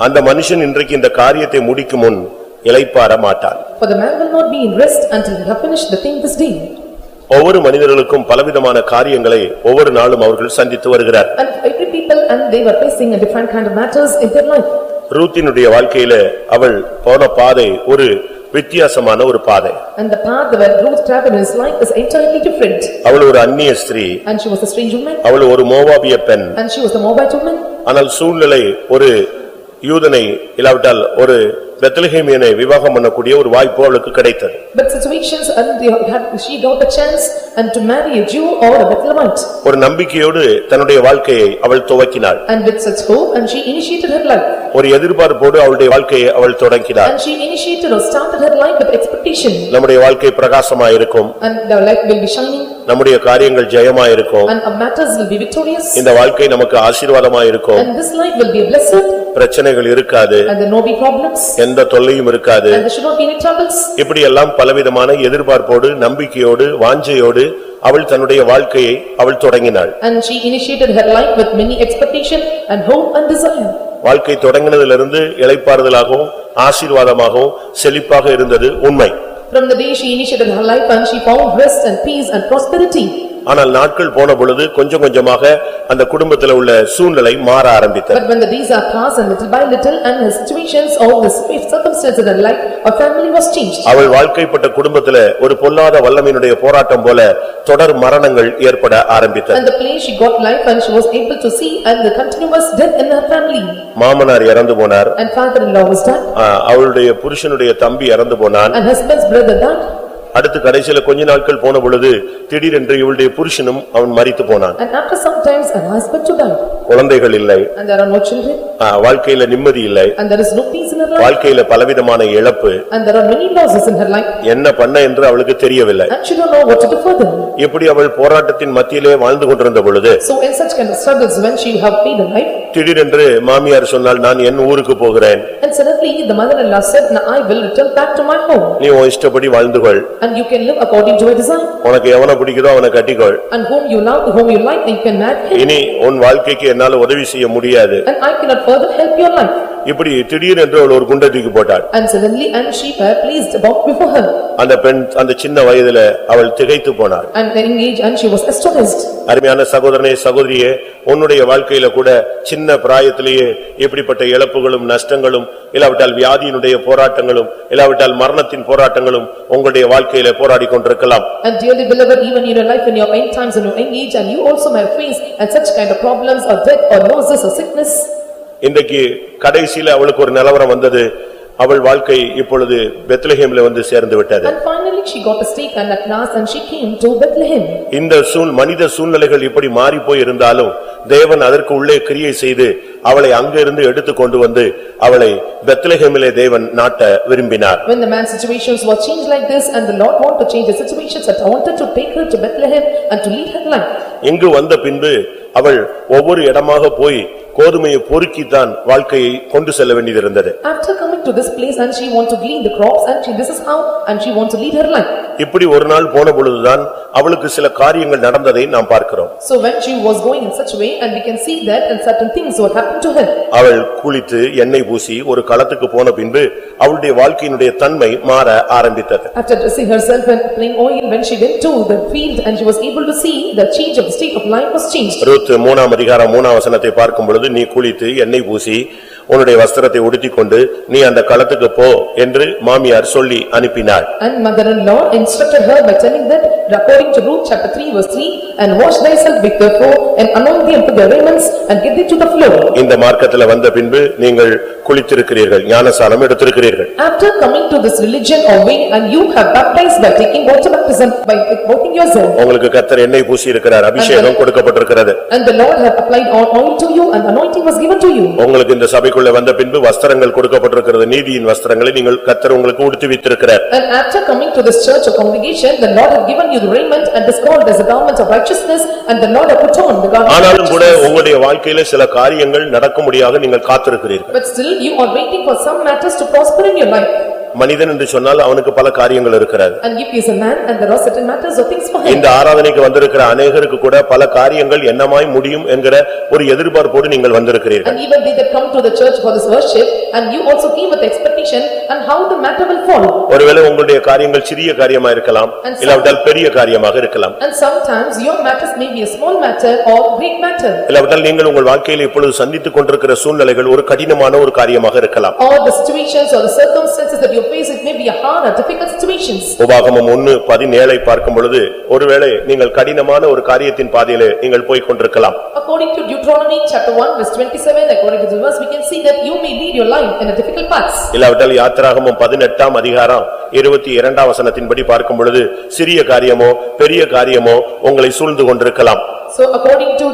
அந்த மனுஷன் இன்றைக்கு இந்த காரியத்தை முடிக்கும் முன் இளைப்பாற மாட்டான். For the man will not be in rest until he have finished the thing this day. ஒவ்வொரு மனிதர்களுக்கும் பலவிதமான காரியங்களை ஒவ்வொரு நாளும் அவர்கள் சந்தித்து வருகிறார். And every people and they were facing a different kind of matters in their life. ரூத்தினுடைய வாழ்க்கையில அவள் போன பாதை ஒரு வித்தியாசமான ஒரு பாதை. And the path where Ruth traveled in his life is entirely different. அவள் ஒரு அந்நிய ஸ்திரீ. And she was a strange woman. அவள் ஒரு மோவாபிய பெண். And she was the Moabite woman. ஆனால் சூழ்நிலை ஒரு யூதனை இல்லாவிட்டால் ஒரு பெத்லெஹேமியனை விவாகம் பண்ணக்கூடிய ஒரு வாய்ப்பு அவளுக்கு கிடைத்தது. But situations and she got the chance and to marry a Jew or a Bethlehemite. ஒரு நம்பிக்கையோடு தன்னுடைய வாழ்க்கையை அவள் துவக்கினாள். And with such hope and she initiated her life. ஒரு எதிர்பார்ப்போடு அவளுடைய வாழ்க்கையை அவள் தொடங்கினாள். And she initiated or started her life with expectation. நம்முடைய வாழ்க்கை பிரகாசமாய் இருக்கும். And the life will be shining. நம்முடைய காரியங்கள் ஜெயமாய் இருக்கும். And our matters will be victorious. இந்த வாழ்க்கை நமக்கு ஆசீர்வாதமாய் இருக்கும். And this life will be a blessing. பிரச்சனைகள் இருக்காது. And there no be problems. எந்த தொல்லையும் இருக்காது. And there should not be any troubles. இப்படி எல்லாம் பலவிதமான எதிர்பார்ப்போடு நம்பிக்கையோடு வாஞ்சையோடு அவள் தன்னுடைய வாழ்க்கையை அவள் தொடங்கினாள். And she initiated her life with many expectation and hope and desire. வாழ்க்கை தொடங்கினதிலிருந்து இளைப்பாறுதலாகவும் ஆசீர்வாதமாகவும் செழிப்பாக இருந்தது உண்மை. From the day she initiated her life and she found rest and peace and prosperity. ஆனால் நாட்கள் போன பொழுது கொஞ்சம் கொஞ்சமாக அந்த குடும்பத்தில் உள்ள சூழ்நிலை மாற ஆரம்பித்தது. But when the days are passed and little by little and her situations or the circumstances in her life, her family was changed. அவள் வாழ்க்கைப்பட்ட குடும்பத்தில் ஒரு பொல்லாத வல்லமையினுடைய போராட்டம் போல தொடர் மரணங்கள் ஏற்பட ஆரம்பித்தது. And the place she got life and she was able to see and the continuous death in her family. மாமனார் இறந்து போனார். And father-in-law was dead. அவளுடைய புருஷனுடைய தம்பி இறந்து போனான். And husband's brother died. அடுத்து கடைசில கொஞ்ச நாட்கள் போன பொழுது திடீரென்று இவளுடைய புருஷனும் அவன் மரித்து போனான். And after some times her husband too died. குழந்தைகள் இல்லை. And there are no children. வாழ்க்கையில நிம்மதி இல்லை. And there is no peace in her life. வாழ்க்கையில பலவிதமான இழப்பு. And there are many losses in her life. என்ன பண்ண என்று அவளுக்கு தெரியவில்லை. And she don't know what to do further. இப்படி அவள் போராட்டத்தின் மத்தியிலே வாழ்ந்து கொண்டிருந்த பொழுது So in such kind of struggles when she have paid her life. திடீரென்று மாமியார் சொன்னால் நான் என் ஊருக்கு போகிறேன். And suddenly the mother-in-law said, "Now I will return back to my home." நீ உன் இஷ்டப்படி வாழ்ந்துகொள். And you can live according to your desire. உனக்கு எவனை பிடிக்குதோ அவனை கட்டிக்கொள். And whom you love, whom you like, you can marry him. இனி உன் வாழ்க்கைக்கு என்னால உதவி செய்ய முடியாது. And I cannot further help your life. இப்படி திடீரென்று அவள் ஒரு குண்டை தூக்கி போட்டாள். And suddenly and she were placed about before her. அந்த பெண் அந்த சின்ன வயதில அவள் திகைத்து போனாள். And the age and she was astonished. அருமையான சகோதரனே சகோதரியே, உன்னுடைய வாழ்க்கையில கூட சின்ன பிராயத்திலேயே இப்படிப்பட்ட இழப்புகளும் நஷ்டங்களும் இல்லாவிட்டால் வியாதியினுடைய போராட்டங்களும் இல்லாவிட்டால் மரணத்தின் போராட்டங்களும் உங்களுடைய வாழ்க்கையில போராடி கொண்டிருக்கலாம். And dearly beloved, even in your life in your end times and your end age and you also may face and such kind of problems or death or losses or sickness. இன்றைக்கு கடைசியில அவளுக்கு ஒரு நிலவரம் வந்தது. அவள் வாழ்க்கை இப்பொழுது பெத்லெஹேமிலே வந்து சேர்ந்து விட்டது. And finally she got a stake and at last and she came to Bethlehem. இந்த மனித சூழ்நிலைகள் இப்படி மாறி போய் இருந்தாலும் தேவன் அதற்கு உள்ளே கிரியை செய்து அவளை அங்கிருந்து எடுத்து கொண்டு வந்து அவளை பெத்லெஹேமிலே தேவன் நாட்ட விரும்பினார். When the man's situations were changed like this and the Lord wanted to change the situations and wanted to take her to Bethlehem and to lead her life. இங்கு வந்த பின்பு அவள் ஒவ்வொரு இடமாக போய் கோதுமையை பொறுக்கித்தான் வாழ்க்கையை கொண்டு செல்ல வேண்டியிருந்தது. After coming to this place and she want to glean the crops and this is how and she want to lead her life. இப்படி ஒரு நாள் போன பொழுதுதான் அவளுக்கு சில காரியங்கள் நடந்ததை நாம் பார்க்கிறோம். So when she was going in such a way and we can see that and certain things what happened to her. அவள் குளித்து எண்ணெய் பூசி ஒரு களத்துக்கு போன பின்பு அவளுடைய வாழ்க்கையினுடைய தன்மை மாற ஆரம்பித்தது. After dressing herself and applying oil when she went to the field and she was able to see the change of the state of life was changed. Ruth 3ஆம் அதிகாரம் 3ஆம் வசனத்தை பார்க்கும் பொழுது நீ குளித்து எண்ணெய் பூசி உன்னுடைய வஸ்திரத்தை உடுத்திக்கொண்டு நீ அந்த களத்துக்கு போ என்று மாமியார் சொல்லி அனுப்பினாள். And mother-in-law instructed her by telling that according to Ruth chapter 3 verse 3 and wash thyself with the floor and anoint thee unto the raiments and get thee to the floor. இந்த மார்க்கத்தில் வந்த பின்பு நீங்கள் குளித்திருக்கிறீர்கள், ஞானஸ்நானம் எடுத்திருக்கிறீர்கள். After coming to this religion or way and you have baptized by taking water baptism by devoting yourself. உங்களுக்கு கர்த்தர் எண்ணெய் பூசி இருக்கிறார், அபிஷேகம் கொடுக்கப்பட்டிருக்கிறது. And the Lord have applied oil to you and anointing was given to you. உங்களுக்கு இந்த சபைக்குள்ள வந்த பின்பு வஸ்திரங்கள் கொடுக்கப்பட்டிருக்கிறது, நீதியின் வஸ்திரங்களை நீங்கள் கர்த்தர் உங்களுக்கு உடுத்துவித்திருக்கிறார். And after coming to this church or congregation the Lord have given you the raiment and is called as a garment of righteousness and the Lord have put on the garment. ஆனாலும் கூட உங்களுடைய வாழ்க்கையில சில காரியங்கள் நடக்கும்படியாக நீங்கள் காத்திருக்கிறீர்கள். But still you are waiting for some matters to prosper in your life. மனிதன் என்று சொன்னால் அவனுக்கு பல காரியங்கள் இருக்கிறது. And if he is a man and there are certain matters or things for him. இந்த ஆராதனைக்கு வந்திருக்கிற अनेகருக்கு கூட பல காரியங்கள் என்னமாய் முடியும் என்கிற ஒரு எதிர்பார்ப்போடு நீங்கள் வந்திருக்கிறீர்கள். And even they that come to the church for this worship and you also came with expectation and how the matter will fall. ஒருவேளை உங்களுடைய காரியங்கள் சிறிய காரியமா இருக்கலாம் இல்லாவிட்டால் பெரிய காரியமாக இருக்கலாம். And sometimes your matters may be a small matter or great matter. இல்லாவிட்டால் நீங்கள் உங்கள் வாழ்க்கையில் இப்பொழுது சந்தித்துக் கொண்டிருக்கிற சூழ்நிலைகள் ஒரு கடினமான ஒரு காரியமாக இருக்கலாம். Or the situations or the circumstances that you face, it may be a hard or difficult situations. உபாகமம் 1:17 பார்க்கும் பொழுது ஒருவேளை நீங்கள் கடினமான ஒரு காரியத்தின் பாதையிலே நீங்கள் போய் கொண்டிருக்கலாம். According to Deuteronomy chapter 1:27, according to the verse, we can see that you may lead your life in a difficult path. இல்லாவிட்டால் யாத்திராகமம் 18:22 வசனத்தின்படி பார்க்கும் பொழுது சிறிய காரியமோ பெரிய காரியமோ உங்களை சூழ்ந்து கொண்டிருக்கலாம். So according to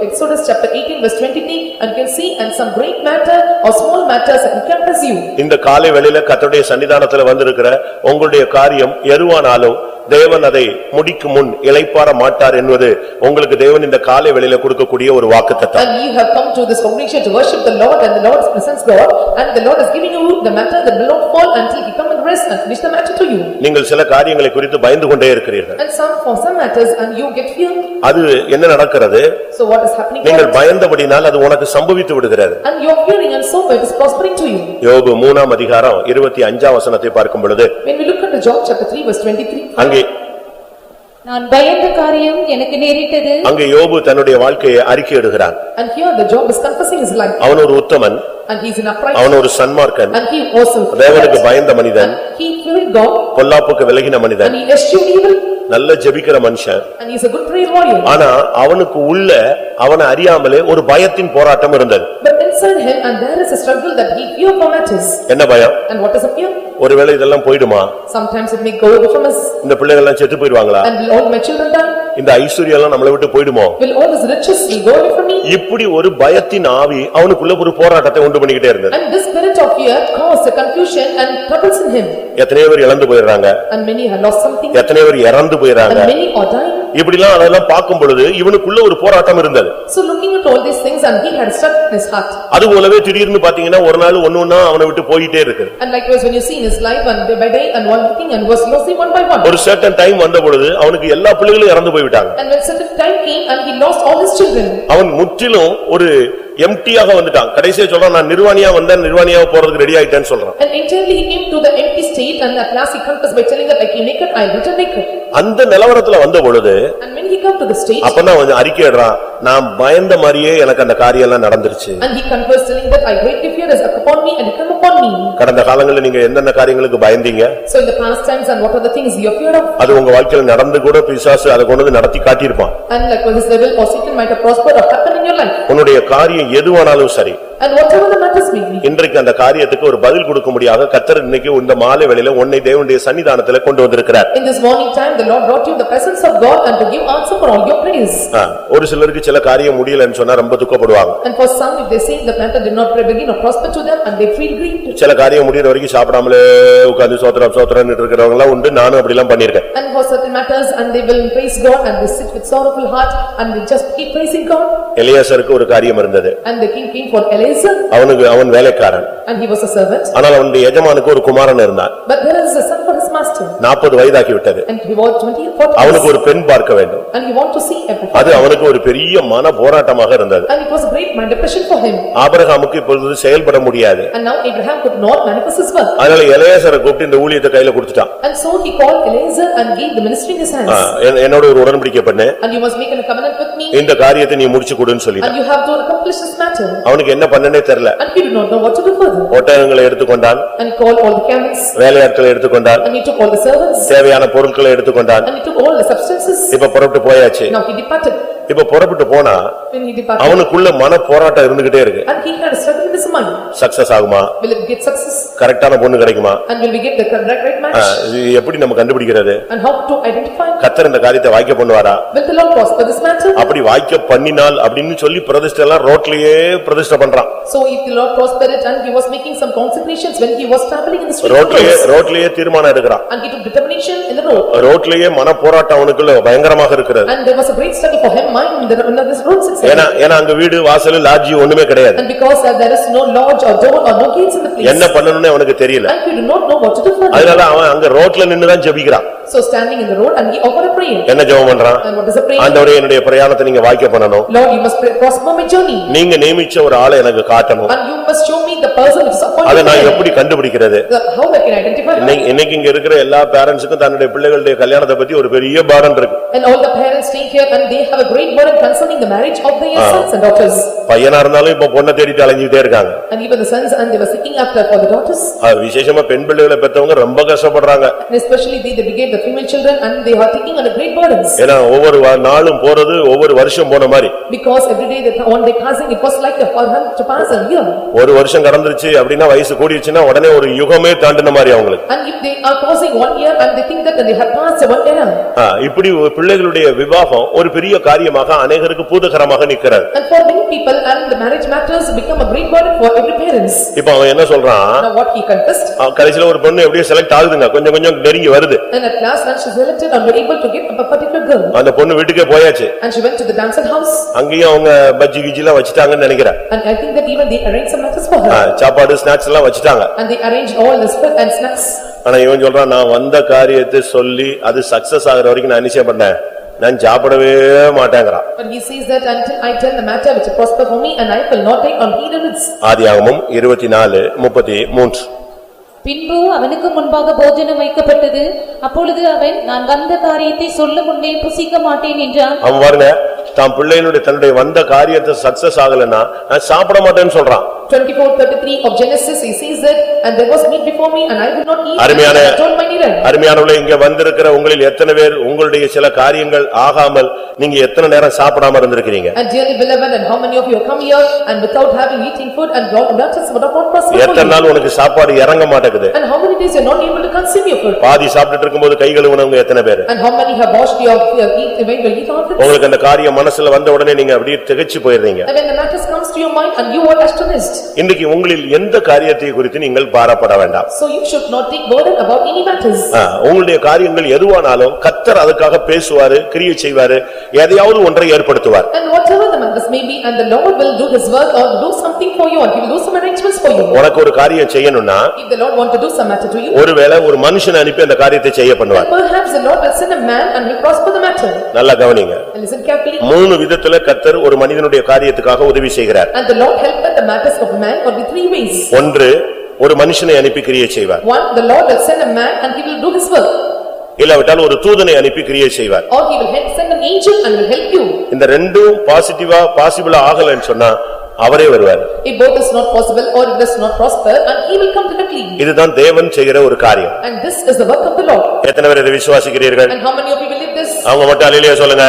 Exodus chapter 18:23, and you can see and some great matter or small matters that encompass you. இந்த காலை வேளையில கர்த்தருடைய சன்னிதானத்துல வந்திருக்கிற உங்களுடைய காரியம் எதுவானாலும் தேவன் அதை முடிக்கும் முன் இளைப்பாற மாட்டார் என்பது உங்களுக்கு தேவன் இந்த காலை வேளையில கொடுக்கக்கூடிய ஒரு வாக்குத்தத்தம். And you have come to this congregation to worship the Lord and the Lord presents God and the Lord is giving you the matter that will not fall until he come and rest and finish the matter to you. நீங்கள் சில காரியங்களை குறித்து பயந்து கொண்டே இருக்கிறீர்கள். And for some matters and you get fear. அது என்ன நடக்கிறது? So what is happening? நீங்கள் பயந்தபடினால் அது உனக்கு சம்பவித்து விடுகிறது. And you are fearing and so it is prospering to you. யோபு 3:25 வசனத்தை பார்க்கும் பொழுது when we look at the Job chapter 3:23, அங்கே நான் பயந்த காரியம் எனக்கு நேரிட்டது. அங்கே யோபு தன்னுடைய வாழ்க்கையை அறிக்கையிடுகிறான். and here the Job is confessing his life. அவன் ஒரு உத்தமன், and he is an upright, அவன் ஒரு சன்மார்க்கன், and he also தேவனுக்கு பயந்த மனிதன், he feared God, பொல்லாப்புக்கு விலகின மனிதன், and he eschewed evil, நல்ல ஜெபிக்கிற மனுஷன். and he is a good prayer warrior. ஆனா அவனுக்கு உள்ள அவனை அறியாமலே ஒரு பயத்தின் போராட்டம் இருந்தது. but inside him and there is a struggle that he fear for matters. என்ன பயம்? and what is a fear? ஒருவேளை இதெல்லாம் போய்டுமா? sometimes it may go away from us. இந்த பிள்ளைகள் எல்லாம் செத்து போய்டுவாங்களா? and will all my children die? இந்த ஐஸ்வர்யம் எல்லாம் நம்மளை விட்டு போய்டுமோ? will all these riches will go away from me? இப்படி ஒரு பயத்தின் ஆவி அவனுக்குள்ள ஒரு போராட்டத்தை உண்டு பண்ணிக்கிட்டே இருந்தது. and this spirit of fear caused a confusion and troubles in him. எத்தனை பேர் இழந்து போயிடுறாங்க? and many have lost something. எத்தனை பேர் இறந்து போயிடுறாங்க? and many are dying. இப்படிலாம் அதெல்லாம் பார்க்கும் பொழுது இவனுக்குள்ள ஒரு போராட்டம் இருந்தது. so looking at all these things and he had stuck in his heart. அது போலவே திடீர்னு பாத்தீங்கன்னா ஒரு நாள் ஒண்ணொண்ணா அவனை விட்டு போயிட்டே இருக்கு. and likewise when you see in his life and day by day and one thing and was losing one by one. ஒரு certain time வந்த பொழுது அவனுக்கு எல்லா பிள்ளைகளும் இறந்து போய் விட்டாங்க. and when certain time came and he lost all his children. அவன் முற்றிலும் ஒரு எம்ப்டியாக வந்துட்டான். கடைசியா சொல்றான் நான் நிர்வாணியா வந்தேன், நிர்வாணியாக போறதுக்கு ரெடி ஆயிட்டேன்னு சொல்றான். and entirely he came to the empty state and at last he confessed by telling that I came naked, I returned naked. அந்த நிலவரத்துல வந்த பொழுது and when he come to the state அப்பதான் அவன் அறிக்கையிடுறான் நான் பயந்த மாதிரியே எனக்கு அந்த காரியம் எல்லாம் நடந்துருச்சு. and he confessed telling that I greatly fear is upon me and it come upon me. கடந்த காலங்களில் நீங்க எந்தெந்த காரியங்களுக்கு பயந்தீங்க? so in the past times and what are the things you are feared of? அது உங்க வாழ்க்கையில நடந்து கூட பிசாசு அதை கொண்டு வந்து நடத்தி காட்டியிருப்பான். and likewise this devil or Satan might have prospered or happened in your life. உன்னுடைய காரியம் எதுவானாலும் சரி and whatever the matters may be. இன்றைக்கு அந்த காரியத்துக்கு ஒரு பதில் கொடுக்க முடியாத கர்த்தர் இன்னைக்கு இந்த மாலை வேளையில உன்னை தேவனுடைய சன்னிதானத்திலே கொண்டு வந்திருக்கிறார். in this morning time the Lord brought you the presence of God and to give answer for all your prayers. ஒரு சிலருக்கு சில காரியம் முடியலன்னு சொன்னா ரொம்ப துக்கப்படுவாங்க. and for some if they say the matter did not begin or prosper to them and they feel grieved. சில காரியம் முடியற வரைக்கும் சாப்பிடாமலே உட்கார்ந்து சோத்ரம் சோத்ரம்னு இருக்கிறவங்க எல்லாம் உண்டு. நானும் அப்படி எல்லாம் பண்ணிருக்கேன். and for certain matters and they will praise God and they sit with sorrowful heart and they just keep praising God. எலியாசருக்கு ஒரு காரியம் இருந்தது. and the king came for Eliezer. அவன் வேலைக்காரன். and he was a servant. ஆனால் அவனுடைய எஜமானுக்கு ஒரு குமாரன் இருந்தான். but there is a son for his master. 40 வயதாகி விட்டது. and he was 24. அவனுக்கு ஒரு பெண் பார்க்க வேண்டும். and he want to see everything. அது அவனுக்கு ஒரு பெரிய மன போராட்டமாக இருந்தது. and it was a great mind depression for him. ஆபிரகாமுக்கு இப்பொழுது செயல்பட முடியாது. and now Abraham could not manifest his work. அதனால எலியாசரை கூப்பிட்டு இந்த ஊழியத்தை கையில கொடுத்துட்டான். and so he called Eliezer and gave the ministry in his hands. என்னோட ஒரு உடன்படிக்கை பண்ணு. and you must make a covenant with me. இந்த காரியத்தை நீ முடிச்சு கொடுன்னு சொல்லிட்டான். and you have to accomplish this matter. அவனுக்கு என்ன பண்ணனே தெரியல. and he did not know what to do further. ஒட்டகங்களை எடுத்துக்கொண்டான். and he called all the camels. வேலையாட்களை எடுத்துக்கொண்டான். and he took all the servants. தேவையான பொருட்களை எடுத்துக்கொண்டான். and he took all the substances. இப்ப புறப்பட்டு போயாச்சு. now he departed. இப்ப புறப்பட்டு போனா when he departed அவனுக்குள்ள மன போராட்டம் இருந்துகிட்டே இருக்கு. and he had a struggle in his mind. Success ஆகுமா? will it get success? கரெக்ட்டான பொண்ணு கிடைக்குமா? and will we get the right match? எப்படி நம்ம கண்டுபிடிக்கிறது? and how to identify? கர்த்தர் இந்த காரியத்தை வாய்க்க பண்ணுவாரா? will the Lord prosper this matter? அப்படி வாய்க்க பண்ணினால் அப்படினு சொல்லி பிரதிஷ்டை எல்லாம் ரோட்லயே பிரதிஷ்டை பண்றான். so if the Lord prosper it and he was making some consecrations when he was traveling in the street. ரோட்லயே தீர்மானம் எடுக்கறான். and he took determination in the road. ரோட்லயே மன போராட்டம் அவனுக்குள்ள பயங்கரமாக இருக்கிறது. and there was a great struggle for him mind in this road. ஏனா அங்க வீடு வாசல் லாட்ஜி ஒண்ணுமே கிடையாது. and because there is no no lodge or door or no gates in the place. என்ன பண்ணனும்னு அவனுக்கு தெரியல. And he did not know what to do further. அதனால அவன் அங்க ரோட்ல நின்னு தான் ஜெபிக்கிறான். So standing in the road and he offered a prayer. என்ன ஜெபம் பண்றான்? And what is the prayer? ஆண்டவரே என்னுடைய பிரயாணத்தை நீங்க வாய்க்க பண்ணனும். Lord, you must prosper my journey. நீங்க நியமிச்ச ஒரு ஆளை எனக்கு காட்டணும். And you must show me the person who is appointed. அத நான் எப்படி கண்டுபிடிக்கிறது? How I can identify? இன்னைக்கு இங்க இருக்கிற எல்லா பேரண்ட்ஸ்க்கும் தன்னுடைய பிள்ளைகளுடைய கல்யாணத்தை பத்தி ஒரு பெரிய burden இருக்கு. And all the parents stay here and they have a great burden concerning the marriage of their sons and daughters. பையனா இருந்தாலும் இப்ப பொண்ணை தேடிட்டு அலைஞ்சிட்டே இருக்காங்க. And even the sons and they were seeking after for the daughters. விசேஷமா பெண் பிள்ளைகளை பெற்றவங்க ரொம்ப கஷ்டப்படுறாங்க. And especially they beget the female children and they are taking on a great burdens. ஏன்னா ஒவ்வொரு நாளும் போறது ஒவ்வொரு வருஷம் போன மாதிரி. Because every day that one day passing it was like for them to pass a year. ஒரு வருஷம் கடந்துருச்சு அப்படினா வயசு கூடிடுச்சுனா உடனே ஒரு யுகமே தாண்டின மாதிரி அவங்களுக்கு. And if they are passing 1 year and they think that they have passed 1 era. இப்படி பிள்ளைகளுடைய விவாகம் ஒரு பெரிய காரியமாக अनेகருக்கு பூதகரமாக நிக்கிறது. And for many people and the marriage matters become a great burden for every parents. இப்போ அவன் என்ன சொல்றான்? Now what he confessed? கடைசில ஒரு பொண்ணு எப்படியோ செலக்ட் ஆகுதுங்க, கொஞ்சம் கொஞ்சம் நெருங்கி வருது. And at last when she selected and were able to get a particular girl. அந்த பொண்ணு வீட்டுக்கே போயாச்சு. And she went to the damsel house. அங்கேயும் அவங்க பஜ்ஜி கிஜிலாம் வச்சிட்டாங்கன்னு நினைக்கிறேன். And I think that even they arranged some matters for her. சாப்பாடு snacks எல்லாம் வச்சிட்டாங்க. And they arranged all the food and snacks. ஆனா இவன் சொல்றான், நான் வந்த காரியத்தை சொல்லி அது சக்சஸ் ஆகுற வரைக்கும் நான் நிச்சயம் பண்ணேன், நான் சாப்பிடவே மாட்டேங்கறான். But he says that until I tell the matter which prosper for me and I will not take on heed of it. ஆதியாகமம் 24:33. பின்பு அவனுக்கு முன்பாக போஜனம் வைக்கப்பட்டது. அப்பொழுது அவன், நான் வந்த காரியத்தை சொல்ல முன்னே புசிக்க மாட்டேன் என்றான். அவன் பாருங்க, தான் பிள்ளைகளுடைய தன்னுடைய வந்த காரியத்தை சக்சஸ் ஆகலன்னா நான் சாப்பிட மாட்டேன்னு சொல்றான். 24:33 of Genesis he says that and there was meat before me and I will not eat. அருமையானவர்களே, இங்க வந்திருக்கிற உங்களில் எத்தனை பேர் உங்களுடைய சில காரியங்கள் ஆகாமல் நீங்க எத்தனை நேரம் சாப்பிடாம இருந்திருக்கீங்க? And dearly beloved, and how many of you have come here and without having eating food and not just what about prosper? எத்தனை நாள் உனக்கு சாப்பாடு இறங்க மாட்டேங்குது? And how many days you are not able to consume your food? பாதி சாப்பிட்டுட்டு இருக்கும்போது கை கழுவுனவங்க எத்தனை பேர்? And how many have washed your eat when you eat out? உங்களுக்கு அந்த காரியம் மனசுல வந்த உடனே நீங்க அப்படியே திகைச்சு போயிடுறீங்க. And when the matter comes to your mind and you are astonished. இன்னைக்கு உங்களில் எந்த காரியத்தை குறித்து நீங்கள் பாரப்பட வேண்டாம். So you should not take burden about any matters. உங்களுடைய காரியங்கள் எதுவானாலும் கர்த்தர் அதுக்காக பேசுவாரு, கிரியை செய்வாரு, எதையாவது ஒன்றை ஏற்படுத்துவார். And whatever the matters may be and the Lord will do his work or do something for you or he will do some arrangements for you. உனக்கு ஒரு காரியம் செய்யணும்னா if the Lord want to do some matter to you, ஒருவேளை ஒரு மனுஷனை அனுப்பி அந்த காரியத்தை செய்ய பண்ணுவார். Perhaps the Lord will send a man and he prosper the matter. நல்லா கவனிங்க. Listen carefully. மூணு விதத்துல கர்த்தர் ஒரு மனிதனுடைய காரியத்துக்காக உதவி செய்கிறார். And the Lord helped the matters of man or in 3 ways. ஒன்று, ஒரு மனுஷனை அனுப்பி கிரியை செய்வார். One, the Lord will send a man and he will do his work. இல்லாவிட்டால் ஒரு தூதனை அனுப்பி கிரியை செய்வார். Or he will send an angel and will help you. இந்த ரெண்டும் பாசிபிளா ஆகலன்னு சொன்னா அவரே வருவார். If both is not possible or it does not prosper and he will come directly. இதுதான் தேவன் செய்கிற ஒரு காரியம். And this is the work of the Lord. எத்தனை பேர் இதை விசுவாசிக்கிறீர்கள்? And how many of you believe this? அவங்க மட்டும் அல்லேலூயா சொல்லுங்க.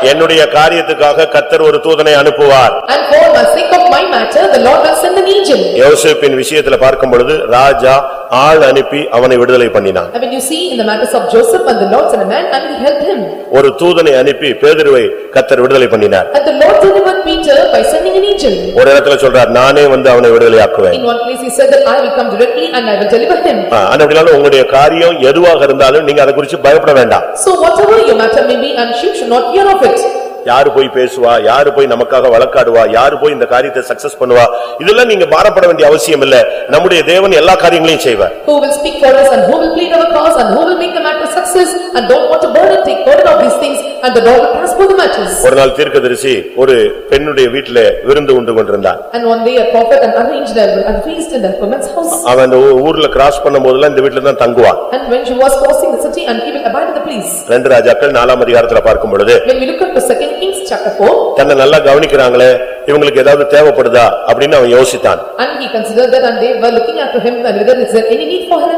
என்னுடைய காரியத்துக்காக கர்த்தர் ஒரு தூதனை அனுப்புவார். And for the sake of my matter the Lord will send an angel. யோசேப்பின் விஷயத்துல பார்க்கும் பொழுது ராஜா ஆள் அனுப்பி அவனை விடுதலை பண்ணினான். And when you see in the matters of Joseph and the Lord sent a man and he helped him. ஒரு தூதனை அனுப்பி பேதுருவை கர்த்தர் விடுதலை பண்ணினார். And the Lord delivered Peter by sending an angel. ஒரு இடத்துல சொல்றார், நானே வந்து அவனை விடுதலையாக்குவேன். In one place he said that I will come directly and I will deliver him. அப்படினாலும் உங்களுடைய காரியம் எதுவாக இருந்தாலும் நீங்க அதை குறித்து பயப்பட வேண்டாம். So whatever your matter may be and you should not fear of it. யாரு போய் பேசுவா, யாரு போய் நமக்காக வழக்காடுவா, யாரு போய் இந்த காரியத்தை சக்சஸ் பண்ணுவா, இதெல்லாம் நீங்க பாரப்பட வேண்டிய அவசியம் இல்ல. நம்முடைய தேவன் எல்லா காரியங்களையும் செய்வார். Who will speak for us and who will plead our cause and who will make the matter success and don't want to take burden of these things and the Lord will transfer the matters. ஒரு நாள் தீர்க்கதரிசி ஒரு பெண்ணுடைய வீட்டிலே விருந்து உண்டு கொண்டிருந்தான். And one day a prophet and arranged a feast in the woman's house. அவன் அந்த ஊர்ல கிராஸ் பண்ணும்போதெல்லாம் இந்த வீட்ல தான் தங்குவான். And when she was crossing the city and he will abide in the place. 2 ராஜாக்கள் 4ஆம் அதிகாரத்துல பார்க்கும் பொழுது when we look at the 2 Kings chapter 4, தன்னை நல்லா கவனிக்கறாங்களே, இவங்களுக்கு ஏதாவது தேவைப்படுதா அப்படின்னு அவன் யோசித்தான். and he considered that and they were looking after him and whether is there any need for him.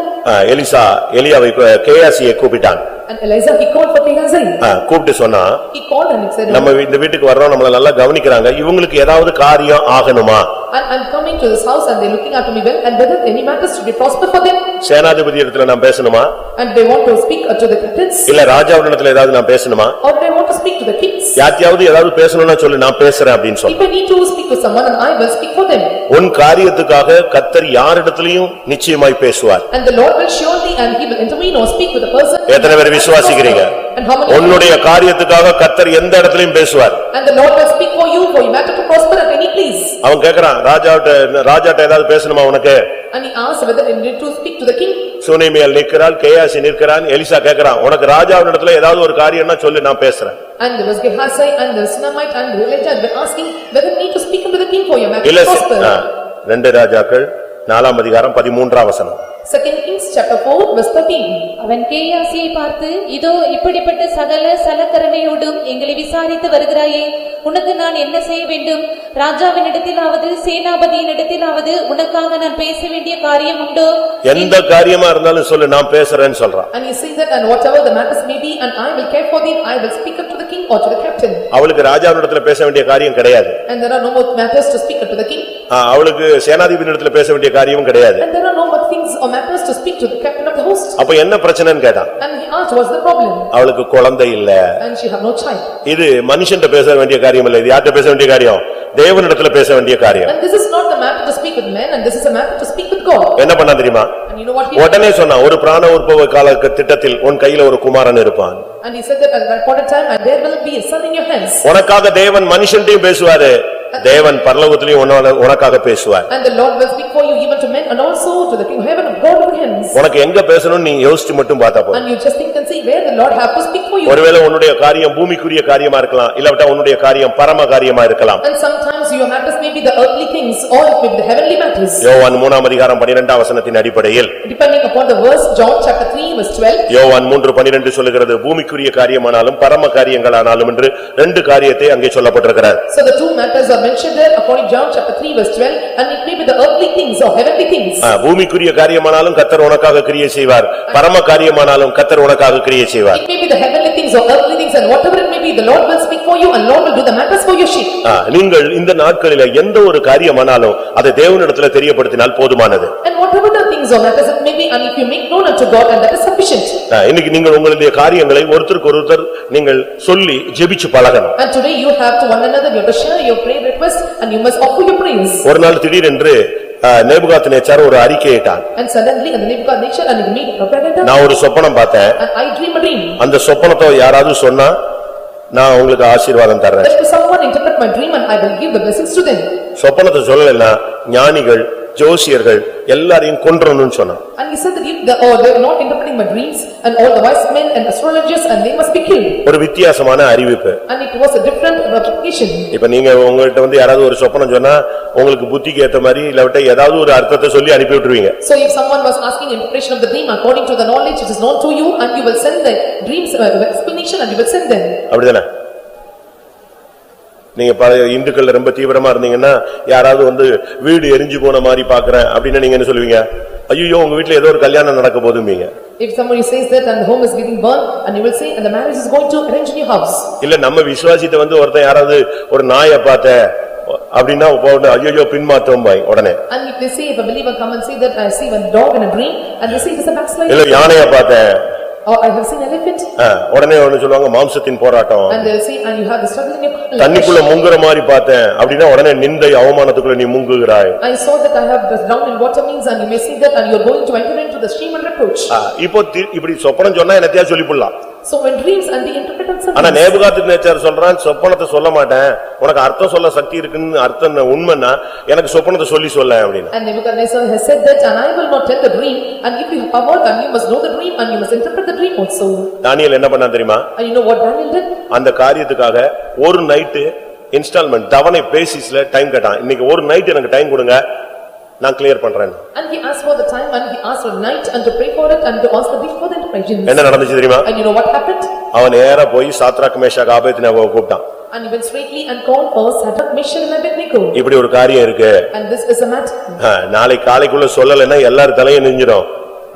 எலியாவை கேயாசியை கூப்பிட்டான். And Elijah he called for Gehazi. கூப்பிட்டு சொன்னா, he called and he said, நம்ம இந்த வீட்டுக்கு வர்றோம், நம்மள நல்லா கவனிக்கறாங்க, இவங்களுக்கு ஏதாவது காரியம் ஆகணுமா? And I'm coming to this house and they looking after me well and whether any matters should be prosper for them. சேனாதிபதி இடத்துல நான் பேசணுமா? And they want to speak to the captains. இல்ல ராஜாவிடத்துல ஏதாவது நான் பேசணுமா? Or they want to speak to the kings. யாத்தியாவது ஏதாவது பேசணும்னா சொல்லு, நான் பேசுறேன் அப்படினு சொல்லு. If I need to speak to someone and I will speak for them. உன் காரியத்துக்காக கர்த்தர் யாரிடத்திலயும் நிச்சயமாய் பேசுவார். And the Lord will surely and he will intervene or speak with the person. எத்தனை பேர் விசுவாசிக்கிறீங்க? உன்னுடைய காரியத்துக்காக கர்த்தர் எந்த இடத்திலும் பேசுவார். And the Lord will speak for you for your matter to prosper at any place. அவன் கேக்குறான் ராஜாட்ட ஏதாவது பேசணுமா உனக்கு? And he asked whether he need to speak to the king. சுனேமியால் நிற்கிறாள், கேயாசி நிற்கிறான். எலிசா கேக்குறான், உனக்கு ராஜாவினிடத்துல ஏதாவது ஒரு காரியம்னா சொல்லு, நான் பேசுறேன். And there was Gehazi and the Sunamite and the Elijah were asking whether you need to speak unto the king for your matter to prosper. 2 ராஜாக்கள் 4ஆம் அதிகாரம் 13ஆம் வசனம். 2 Kings chapter 4 verse 13. அவன் கேயாசியை பார்த்து, இதோ இப்படிப்பட்ட சகல சலக்கரணையோடும் எங்களை விசாரித்து வருகிறாயே, உனக்கு நான் என்ன செய்ய வேண்டும்? ராஜாவினிடத்திலாவது சேனாபதியினிடத்திலாவது உனக்காக நான் பேச வேண்டிய காரியம் உண்டோ? எந்த காரியமா இருந்தாலும் சொல்லு, நான் பேசுறேன்னு சொல்றான். And he said that, and whatever the matters may be, and I will care for thee, I will speak up to the king or to the captain. அவளுக்கு ராஜாவினிடத்துல பேச வேண்டிய காரியம் கிடையாது. And there are no more matters to speak up to the king. அவளுக்கு சேனாதிபதியினிடத்துல பேச வேண்டிய காரியமும் கிடையாது. And there are no more things or matters to speak to the captain of the host. அப்ப என்ன பிரச்சனைன்னு கேட்டான். And he asked, what's the problem? அவளுக்கு குழந்தை இல்ல. And she have no child. இது மனுஷன்ட்ட பேச வேண்டிய காரியம் இல்ல, இது யார்ட்ட பேச வேண்டிய காரியம்? தேவனிடத்துல பேச வேண்டிய காரியம். And this is not the matter to speak with men, and this is a matter to speak with God. என்ன பண்ணா தெரியுமா? And you know what he உடனே சொன்னா, ஒரு பிராண உற்பவ கால திட்டத்தில் உன் கையில ஒரு குமாரன் இருப்பான். And he said that at that point of time, and there will be a son in your hands. உனக்காக தேவன் மனுஷன்டையும் பேசுவாரு, தேவன் பரலோகத்திலேயும் உனக்காக பேசுவார். And the Lord will speak for you even to men and also to the king of heaven of God of hands. உனக்கு எங்க பேசணும் நீ யோசிச்சு மட்டும் பார்த்தா போதும். And you just think and see where the Lord have to speak for you. ஒருவேளை உன்னுடைய காரியம் பூமிக்குரிய காரியமா இருக்கலாம், இல்ல உன்னுடைய காரியம் பரம காரியமா இருக்கலாம். And sometimes your matters may be the earthly things or it may be the heavenly matters. யோவான் 3ஆம் அதிகாரம் 12ஆம் வசனத்தின் அடிப்படையில், depending upon the verse John chapter 3 verse 12, யோவான் 3:12 சொல்லுகிறது, பூமிக்குரிய காரியமானாலும் பரம காரியங்களானாலும் என்று ரெண்டு காரியத்தை அங்கே சொல்லப்பட்டிருக்கிறது. So the two matters are mentioned there according John chapter 3 verse 12, and it may be the earthly things or heavenly things. பூமிக்குரிய காரியமானாலும் கர்த்தர் உனக்காக கிரியை செய்வார், பரம காரியமானாலும் கர்த்தர் உனக்காக கிரியை செய்வார். It may be the heavenly things or earthly things, and whatever it may be, the Lord will speak for you and Lord will do the matters for your sheep. நீங்கள் இந்த நாட்களிலே எந்த ஒரு காரியமானாலும் அதை தேவனிடத்தில் தெரியப்படுத்தினால் போதுமானது. And whatever the things or matters it may be, and if you make known unto God, and that is sufficient. இன்னைக்கு நீங்கள் உங்களுடைய காரியங்களை ஒருத்தருக்கு ஒருத்தர் நீங்கள் சொல்லி ஜெபிச்சு பழகணும். And today you have to one another, you have to share your prayer request, and you must offer your praise. ஒரு நாள் திடீரென்று நேபுகாத்நேச்சார் ஒரு அறிக்கையிட்டான். And suddenly and the Nebuchadnezzar and he made a propaganda. நான் ஒரு சொப்பனம் பார்த்தேன், and I dream a dream. அந்த சொப்பனத்தை யாராவது சொன்னா நான் உங்களுக்கு ஆசீர்வாதம் தர்றேன். Let someone interpret my dream and I will give the blessings to them. சொப்பனத்தை சொல்லலைன்னா ஞானிகள் ஜோசியர்கள் எல்லாரையும் கொன்றணும்னு சொன்னான். And he said that if they are not interpreting my dreams, and all the wise men and astrologers, and they must be killed. ஒரு வித்தியாசமான அறிவிப்பு. And it was a different application. இப்ப நீங்க உங்கள்ட்ட யாராவது ஒரு சொப்பனம் சொன்னா உங்களுக்கு புத்திக்கு ஏத்த மாதிரி இல்ல ஏதாவது ஒரு அர்த்தத்தை சொல்லி அனுப்பி விட்டுருவீங்க. So if someone was asking interpretation of the dream according to the knowledge which is known to you, and you will send the dreams explanation and you will send them. அப்படிதானே? நீங்க இந்துக்கள் ரொம்ப தீவிரமா இருந்தீங்கன்னா யாராவது வீடு எரிஞ்சு போன மாதிரி பாக்குறேன் அப்படின்னா நீங்க என்ன சொல்லுவீங்க? ஐயோ உங்க வீட்ல ஏதோ ஒரு கல்யாணம் நடக்க போதும்பீங்க. If somebody says that and the home is getting burned, and you will say and the marriage is going to arrange in your house. இல்ல நம்ம விசுவாசித்த ஒருத்தன் யாராவது ஒரு நாயை பார்த்த அப்படின்னா ஐயோ பின்மாத்தம் பாய் உடனே. And if they say, if a believer come and say that I see a dog in a dream, and they say it is a backslider. இல்ல யானையை பார்த்தேன், or I have seen elephant. உடனே சொல்லுவாங்க மாம்சத்தின் போராட்டம். And they will say and you have the struggle in your life. தண்ணிக்குள்ள முங்குற மாதிரி பார்த்தேன் அப்படினா உடனே நிந்தை அவமானத்துக்குள்ள நீ முங்குகிறாய். I saw that I have drowned in water means, and you may see that and you are going to enter into the stream and reproach. இப்போ இப்படி சொப்பனம் சொன்னா என்னத்தையா சொல்லிப்புடலாம். So when dreams and the interpreters something. ஆனா Nebuchadnezzar சொல்றான் சொப்பனத்தை சொல்ல மாட்டேன், உனக்கு அர்த்தம் சொல்ல சக்தி இருக்குன்னு அர்த்தம் உண்மைன்னா எனக்கு சொப்பனத்தை சொல்லி சொல்ல அப்படினா. And Nebuchadnezzar has said that, and I will not tell the dream, and if you have power then you must know the dream and you must interpret the dream also. தானியேல் என்ன பண்ணான் தெரியுமா? And you know what Daniel did? அந்த காரியத்துக்காக ஒரு night instalment தவணை பேசிஸ்ல time கேட்டான். இன்னைக்கு ஒரு நைட் எனக்கு டைம் கொடுங்க, நான் கிளியர் பண்றேன். And he asked for the time, and he asked for the night and to pray for it and to ask the gift for the interpretation. என்ன நடந்துச்சு தெரியுமா? And you know what happened? அவன் நேரா போய் Shadrach Meshach ஆபேத்நேகோவை கூப்பிட்டான். And he went straightly and called for Shadrach, Meshach and Abednego. இப்படி ஒரு காரியம் இருக்கு. And this is a matter. நாளை காலைக்குள்ள சொல்லலைன்னா எல்லாரும் தலையை நெஞ்சிரும்,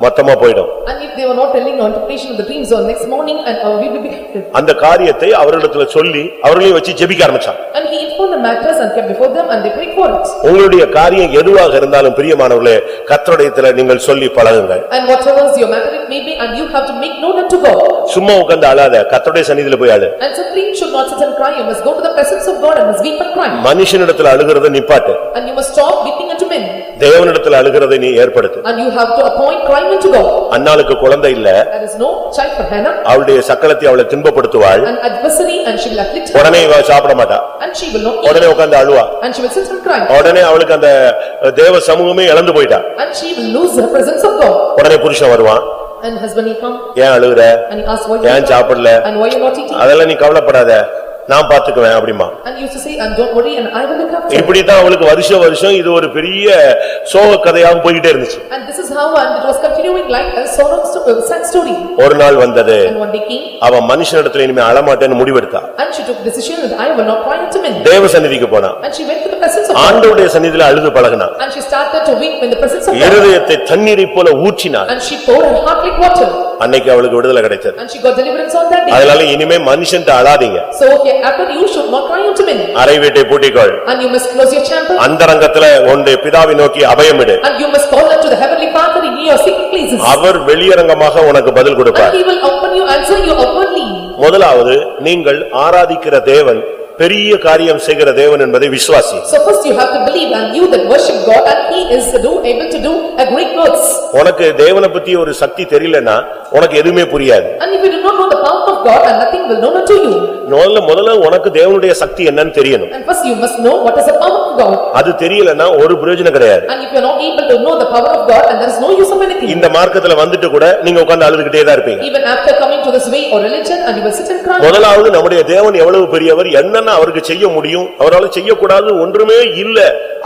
மொத்தமா போய்டும். And if they were not telling the interpretation of the dreams on next morning, and we will be affected. அந்த காரியத்தை அவர்களிடத்துல சொல்லி அவர்களையும் வச்சு ஜெபிக்க ஆரம்பிச்சான். And he informed the matters and kept before them and they prayed for it. உங்களுடைய காரியம் எதுவாக இருந்தாலும் பிரியமானவர்களே கர்த்தருடையத்துல நீங்கள் சொல்லி பழகுங்கள். And whatever is your matter it may be, and you have to make known unto God. சும்மா உட்கார்ந்து அழாத, கர்த்தருடைய சந்நிதியில போய் அழு. And simply should not sit and cry, you must go to the presence of God and must weep and cry. மனுஷனிடத்துல அழுகிறத நிப்பாட்டு. And you must stop weeping unto men. தேவனிடத்தில் அழுகிறதை நீ ஏற்படுத்து. And you have to appoint crying unto God. அன்னாளுக்கு குழந்தை இல்ல. There is no child for Hannah. அவளுடைய சக்களத்தை அவளை துன்பப்படுத்துவாள். An adversary and she will afflict her. உடனே இவ சாப்பிட மாட்டா. And she will not eat. உடனே உட்கார்ந்து அழுவா. And she will sit and cry. உடனே அவளுக்கு அந்த தேவ சமூகமே இழந்து போய்ட்டா. And she will lose the presence of God. உடனே புருஷன் வருவான். And husband will come. ஏன் அழுகுற? And he asks why you ஏன் சாப்பிடல? and why you not eating? அதெல்லாம் நீ கவலைப்படாத, நான் பாத்துக்குவேன் அப்படிமா. And used to say, and don't worry, and I will look after. இப்படிதான் அவளுக்கு வருஷம் இது ஒரு பெரிய சோக கதையாக போயிட்டே இருந்துச்சு. And this is how and it was continuing like a sad story. ஒரு நாள் வந்தது. And one day came. அவ மனுஷனிடத்துல இனிமே அழமாட்டேன்னு முடிவெடுத்தா. And she took decision that I will not cry unto men. தேவ சந்நிதிக்கு போனா. And she went to the presence of God. ஆண்டவருடைய சந்நிதியில அழுது பழகினா. And she started to weep in the presence of God. இருதயத்தை தண்ணீரை போல ஊற்றினாள். And she poured her heart like water. அன்னைக்கு அவளுக்கு விடுதலை கிடைச்சது. And she got deliverance on that day. அதனால இனிமே மனுஷன்ட்ட அழாதீங்க. So hereafter you should not cry unto men. அறை வீட்டை பூட்டிக்கொள். And you must close your chamber. அந்தரங்கத்திலே உன்னுடைய பிதாவை நோக்கி அபயமிடு. And you must call unto the heavenly Father in your secret places. அவர் வெளியரங்கமாக உனக்கு பதில் கொடுப்பார். And he will open you answer you openly. முதலாவது நீங்கள் ஆராதிக்கிற தேவன் பெரிய காரியம் செய்கிற தேவன் என்பதை விசுவாசி. So first you have to believe and you that worship God and he is able to do a great works. உனக்கு தேவனை பத்தி ஒரு சக்தி தெரியலனா உனக்கு எதுமே புரியாது. And if you do not know the power of God and nothing will known unto you. முதல்ல உனக்கு தேவனுடைய சக்தி என்னன்னு தெரியணும். And first you must know what is the power of God. அது தெரியலனா ஒரு பிரயோஜனம் கிடையாது. And if you are not able to know the power of God and there is no use of anything. இந்த மார்க்கத்துல வந்துட்டு கூட நீங்க உட்கார்ந்து அழுதுகிட்டே தான் இருப்பீங்க. Even after coming to this way or religion and you will sit and cry. முதலாவது நம்முடைய தேவன் எவ்வளவு பெரியவர், என்னன்னா அவருக்கு செய்ய முடியும், அவரால செய்யக்கூடாது ஒன்றுமே இல்ல,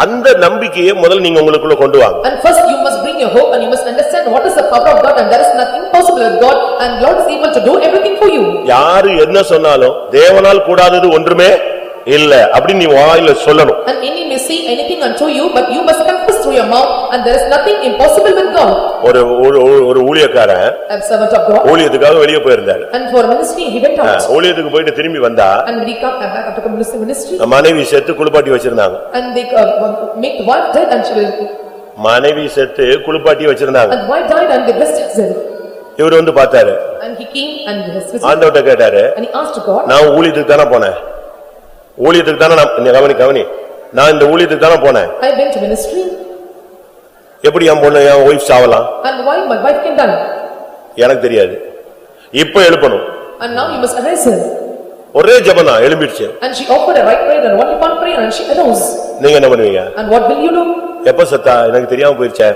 அந்த நம்பிக்கையை முதல்ல நீங்க உங்களுக்குள்ள கொண்டு வாங்க. And first you must bring your hope and you must understand what is the power of God and there is nothing possible with God and Lord is able to do everything for you. யாரு என்ன சொன்னாலும் தேவனால் கூடாதது ஒன்றுமே இல்ல அப்படி நீ வாயில சொல்லணும். And any may say anything unto you but you must confess through your mouth and there is nothing impossible with God. ஒரு ஊழியக்காரன் A servant of God ஊழியத்துக்காக வெளியே போயிருந்தார். and for ministry he went out. ஊழியத்துக்கு போயிட்டு திரும்பி வந்தா and when he come back after ministry மனைவி செத்து குளிப்பாட்டி வச்சிருந்தாங்க. and they make the wife dead and she will மனைவி செத்து குளிப்பாட்டி வச்சிருந்தாங்க. and wife died and they blessed herself. இவர் வந்து பார்த்தாரு. And he came and he was ஆண்டவர்ட்ட கேட்டாரு. and he asked God, நான் ஊழியத்துக்கு தான போனேன், ஊழியத்துக்கு தான நான் கவனி நான் இந்த ஊழியத்துக்கு தான போனேன், I went to ministry. எப்படி என் பொண்ணு என் wife சாவலாம்? And why my wife can die? எனக்கு தெரியாது. இப்ப எழுப்பணும். And now you must arise her. ஒரே ஜெபம் தான் எழும்பிடுச்சு. And she offered a right prayer and one upon prayer and she arose. நீங்க என்ன பண்ணுவீங்க? And what will you do? எப்ப செத்தா எனக்கு தெரியாம போயிருச்சே,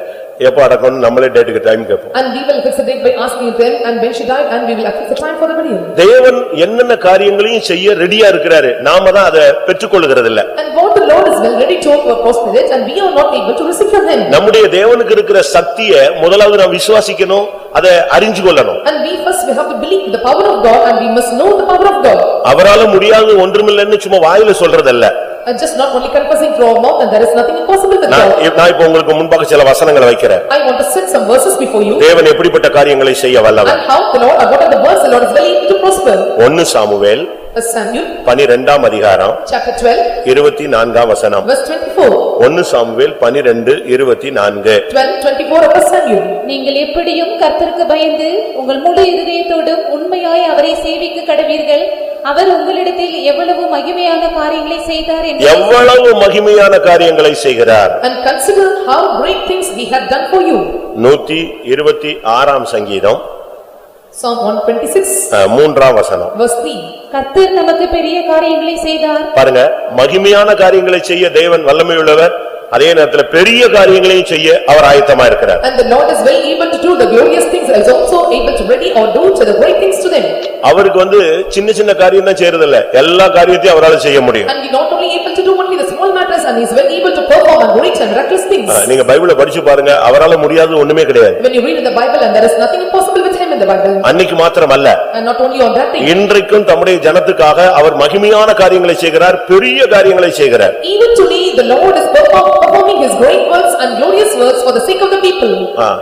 எப்ப அடக்கணும் நம்மளே டேட்டுக்கு டைம் கேட்போம். And we will fix a date by asking them and when she died and we will fix the time for the burial. தேவன் என்னென்ன காரியங்களையும் செய்ய ரெடியா இருக்கிறாரு, நாம தான் அதை பெற்றுக்கொள்கிறது இல்ல. And what the Lord is well ready to prosper it and we are not able to receive from him. நம்முடைய தேவனுக்கு இருக்கிற சக்தியை முதலாவது நாம் விசுவாசிக்கணும், அதை அறிஞ்சு கொள்ளணும். And we have to believe the power of God and we must know the power of God. அவரால முடியாது ஒன்றுமில்லைன்னு சும்மா வாயில சொல்றதல்ல. And just not only confessing through our mouth and there is nothing impossible with God. நான் இப்போ உங்களுக்கு முன்பாக சில வசனங்களை வைக்கிறேன். I want to set some verses before you. தேவன் எப்படிப்பட்ட காரியங்களை செய்ய வல்லவர். And how the Lord or what are the words the Lord is well able to prosper. 1 Samuel Samuel 12ஆம் அதிகாரம் chapter 12 24ஆம் வசனம். verse 24. 1 சாமுவேல் 12:24. 12:24 of Samuel. நீங்கள் எப்படியும் கர்த்தருக்கு பயந்து உங்கள் முழு இதயத்தோடும் உண்மையாய் அவரை சேவிக்க கடவீர்கள். அவர் உங்களிடத்தில் எவ்வளவு மகிமையான காரியங்களை செய்தார் என்று. எவ்வளவு மகிமையான காரியங்களை செய்கிறார். And consider how great things he had done for you. 126ஆம் சங்கீதம் Psalm 126 3ஆம் வசனம். verse 3. கர்த்தர் நமக்கு பெரிய காரியங்களை செய்தார். பாருங்க, மகிமையான காரியங்களை செய்ய தேவன் வல்லமையுள்ளவர், அதே நேரத்தில் பெரிய காரியங்களையும் செய்ய அவர் ஆயத்தமா இருக்கிறார். And the Lord is well able to do the glorious things and is also able to ready or do to the great things to them. அவருக்கு சின்ன சின்ன காரியம் தான் செய்யறது இல்ல, எல்லா காரியத்தையும் அவரால செய்ய முடியும். And he not only able to do only the small matters and he is well able to perform and great and miraculous things. நீங்க பைபிளை படிச்சு பாருங்க, அவரால முடியாதது ஒண்ணுமே கிடையாது. When you read in the Bible and there is nothing impossible with him in the Bible. அன்னைக்கு மாத்திரமல்ல, and not only on that thing. இன்றைக்கும் தம்முடைய ஜனத்துக்காக அவர் மகிமையான காரியங்களை செய்கிறார், பெரிய காரியங்களை செய்கிறார். Even today the Lord is performing his great works and glorious works for the sake of the people.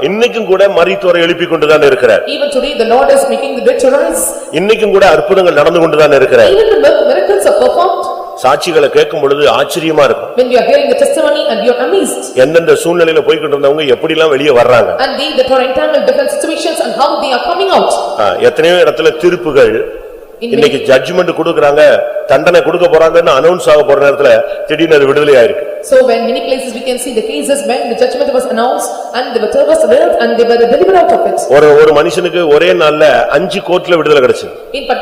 இன்னைக்கும் கூட மரித்தோரை எழுப்பிக் கொண்டுதான் இருக்கிறார். Even today the Lord is making the dead to rise. இன்னைக்கும் கூட அற்புதங்கள் நடந்து கொண்டுதான் இருக்கிறார். Even the miracles are performed. சாட்சிகளை கேட்கும் பொழுது ஆச்சரியமா இருக்கும். When you are hearing the testimony and you are amazed. எந்தெந்த சூழ்நிலையில போய்கிட்டு இருந்தவங்க எப்படி எல்லாம் வெளியே வர்றாங்க. And they that are entangled different situations and how they are coming out. எத்தனையோ இடத்துல தீர்ப்புகள் இன்னைக்கு ஜட்ஜ்மென்ட் கொடுக்கறாங்க, தண்டனை கொடுக்க போறாங்கன்னு அனௌன்ஸ் ஆக போற நேரத்துல திடீர்னு அது விடுதலை ஆயிருக்கு. So when many places we can see the cases when the judgment was announced and the matter was revealed and they were delivered out of it. ஒரு மனுஷனுக்கு ஒரே நாள்ல 5 கோர்ட்ல விடுதலை கிடைச்சது.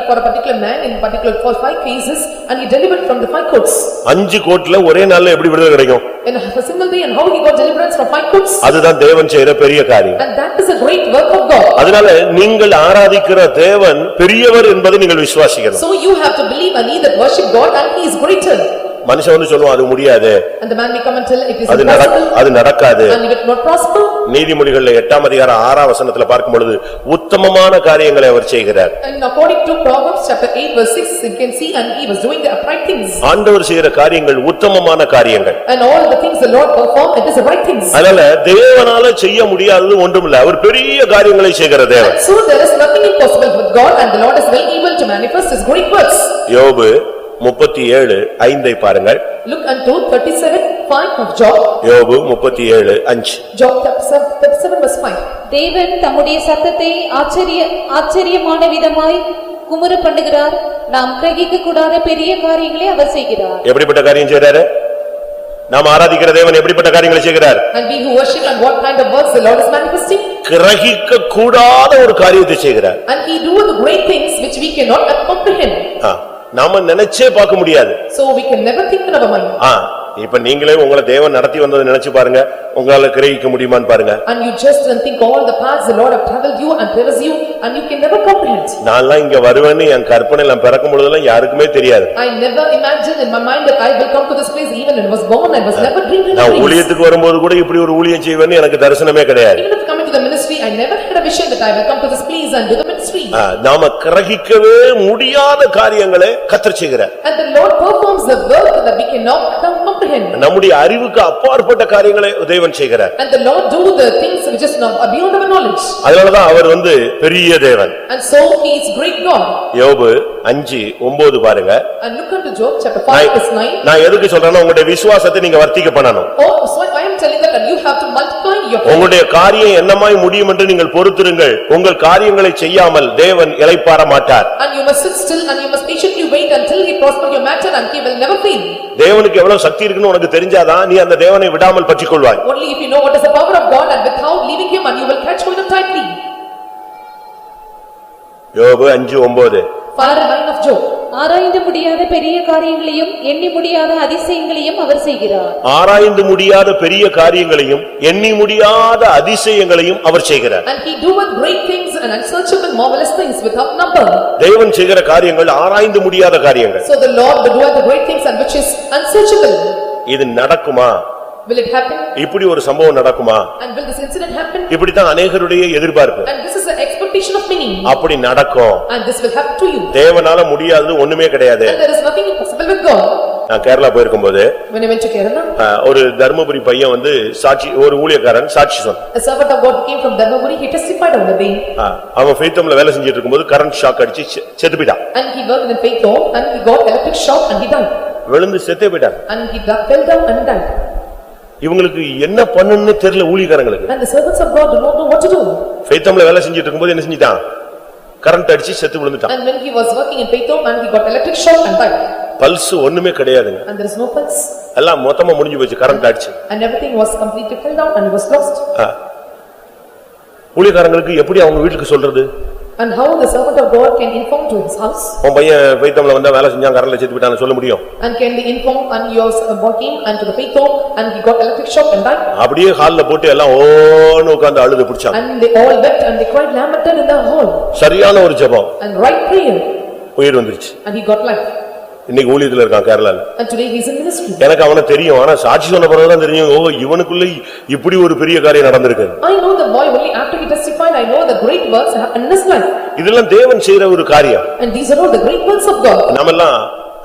For a particular man in particular for 5 cases and he delivered from the 5 courts. 5 கோர்ட்ல ஒரே நாள்ல எப்படி விடுதலை கிடைக்கும்? In a single day and how he got deliverance from 5 courts? அதுதான் தேவன் செய்யற பெரிய காரியம். And that is a great work of God. அதனால நீங்கள் ஆராதிக்கிற தேவன் பெரியவர் என்பதை நீங்கள் விசுவாசிக்கணும். So you have to believe and he that worship God and he is greater. மனுஷன் வந்து சொல்லுவான் அது முடியாது. And the man may come and tell it is impossible. அது நடக்காது. And it will not prosper. நீதிமொழிகள்ல 8ஆம் அதிகாரம் 6ஆம் வசனத்துல பார்க்கும் பொழுது உத்தமமான காரியங்களை அவர் செய்கிறார். And according to Proverbs chapter 8 verse 6 you can see and he was doing the upright things. ஆண்டவர் செய்யற காரியங்கள் உத்தமமான காரியங்கள். And all the things the Lord perform it is the right things. அதனால தேவனால செய்ய முடியாதது ஒன்றுமில்லை. அவர் பெரிய காரியங்களை செய்கிற தேவன். So there is nothing impossible with God and the Lord is well able to manifest his great works. யோபு 37:5 பாருங்கள். Look unto 37:5 of Job. யோபு 37:5. Job 37 verse 5. தேவன் தம்முடைய சத்தத்தை ஆச்சரியமான விதமாய் குமுற பண்ணுகிறார். நாம் கிரகிக்க கூடாத பெரிய காரியங்களை அவர் செய்கிறார். எப்படிப்பட்ட காரியம் செய்றாரு? நாம் ஆராதிக்கிற தேவன் எப்படிப்பட்ட காரியங்களை செய்கிறார்? And we who worship and what kind of works the Lord is manifesting? கிரகிக்க கூடாத ஒரு காரியத்தை செய்கிறார். And he do the great things which we cannot comprehend. நாம நினைச்சே பார்க்க முடியாது. So we can never think in our mind. இப்ப நீங்களே உங்களை தேவன் நடத்தி வந்ததை நினைச்சு பாருங்க, உங்களால கிரகிக்க முடியுமான்னு பாருங்க. And you just think all the paths the Lord have traveled you and traversed you and you can never comprehend. நான்லாம் இங்க வருவேன்னு என் கற்பனையில பிறக்கும் பொழுதெல்லாம் யாருக்குமே தெரியாது. I never imagined in my mind that I will come to this place even when I was born I was never dreamed in நான் ஊழியத்துக்கு வரும்போது கூட இப்படி ஒரு ஊழியம் செய்வேன்னு எனக்கு தரிசனமே கிடையாது. Even if coming to the ministry I never had a vision that I will come to this place and do the ministry. நாம கிரகிக்கவே முடியாத காரியங்களை கர்த்தர் செய்கிறார். And the Lord performs the work that we cannot comprehend. நம்முடைய அறிவுக்கு அப்பாற்பட்ட காரியங்களை தேவன் செய்கிறார். And the Lord do the things which is not beyond our knowledge. அதனால தான் அவர் பெரிய தேவன். And so he is great God. யோபு 5:9 பாருங்க. And look unto Job chapter 5 verse 9. நான் எதுக்கு சொல்றேன்னா உங்களுடைய விசுவாசத்தை நீங்க வர்த்திக்க பண்ணணும். Oh so I am telling that you have to multiply your faith. உங்களுடைய காரியம் என்னமாய் முடியும் என்று நீங்கள் பொறுத்திருங்கள். உங்கள் காரியங்களை செய்யாமல் தேவன் இளைப்பாற மாட்டார். And you must sit still and you must patiently wait until he prosper your matter and he will never fail. தேவனுக்கு எவ்வளவு சக்தி இருக்குன்னு உனக்கு தெரிஞ்சாதான் நீ அந்த தேவனை விடாமல் பற்றிக்கொள்வாய். Only if you know what is the power of God and without leaving him and you will catch hold of tightly. யோபு 5:9. Father line of Job. ஆராய்ந்து முடியாத பெரிய காரியங்களையும் எண்ணி முடியாத அதிசயங்களையும் அவர் செய்கிறார். ஆராய்ந்து முடியாத பெரிய காரியங்களையும் எண்ணி முடியாத அதிசயங்களையும் அவர் செய்கிறார். And he doeth great things and unsearchable marvelous things without number. தேவன் செய்கிற காரியங்கள் ஆராய்ந்து முடியாத காரியங்கள். So the Lord will do the great things and which is unsearchable. இது நடக்குமா? Will it happen? இப்படி ஒரு சம்பவம் நடக்குமா? And will this incident happen? இப்படி தான் अनेகருடைய எதிர்பார்ப்பு. And this is the expectation of many. அப்படி நடக்கும். And this will happen to you. தேவனால முடியாதது ஒண்ணுமே கிடையாது. And there is nothing impossible with God. நான் கேரளா போயிருக்கும்போது When I went to Kerala, ஒரு தர்மபுரி பையன் சாட்சி ஒரு ஊழியக்காரன் சாட்சி சொன்னான். a servant of God came from Dharmaburi, he testified on the day. அவன் ஃபெய்த்தம்ல வேலை செஞ்சிட்டு இருக்கும்போது கரண்ட் ஷாக் அடிச்சு செத்து போயிட்டான். And he worked in faith home and he got electric shock and he died. விழுந்து செத்தே போயிட்டான். And he fell down and died. இவங்களுக்கு என்ன பண்ணனும்னு தெரியல ஊழியக்காரங்களுக்கு. And the servants of God do not know what to do. ஃபெய்த்தம்ல வேலை செஞ்சிட்டு இருக்கும்போது என்ன செஞ்சிட்டான்? கரண்ட் அடிச்சு செத்து விழுந்துட்டான். And when he was working in faith home and he got electric shock and died. Pulse ஒண்ணுமே கிடையாதுங்க. And there is no pulse. எல்லாம் மொத்தமா முடிஞ்சு போச்சு கரண்ட் அடிச்சு. And everything was completely fell down and he was lost. ஊழியக்காரங்களுக்கு எப்படி அவங்க வீட்டுக்கு சொல்றது? And how the servant of God can inform to his house? உன் பையன் ஃபெய்த்தம்ல வந்தா வேலை செஞ்சான் கரண்ட்ல செத்து போயிட்டான்னு சொல்ல முடியும்? And can they inform and your boy came and to the faith home and he got electric shock and died? அப்படியே ஹால்ல போட்டு எல்லாம் ஓன்னு உட்கார்ந்து அழுது புடிச்சாங்க. And they all wept and they cried lamented in the hall. சரியான ஒரு ஜெபம். And right prayer. உயிர் வந்துருச்சு. And he got life. இன்னைக்கு ஊழியத்துல இருக்கான் கேரளால. And today he is in ministry. எனக்கு அவனை தெரியும். ஆனா சாட்சி சொன்ன பிறகு தான் தெரியும் ஓ இவனுக்குள்ள இப்படி ஒரு பெரிய காரியம் நடந்திருக்கு. I know the boy only after he testified I know the great works happened in his life. இதெல்லாம் தேவன் செய்யற ஒரு காரியம். And these are all the great works of God. நாமெல்லாம்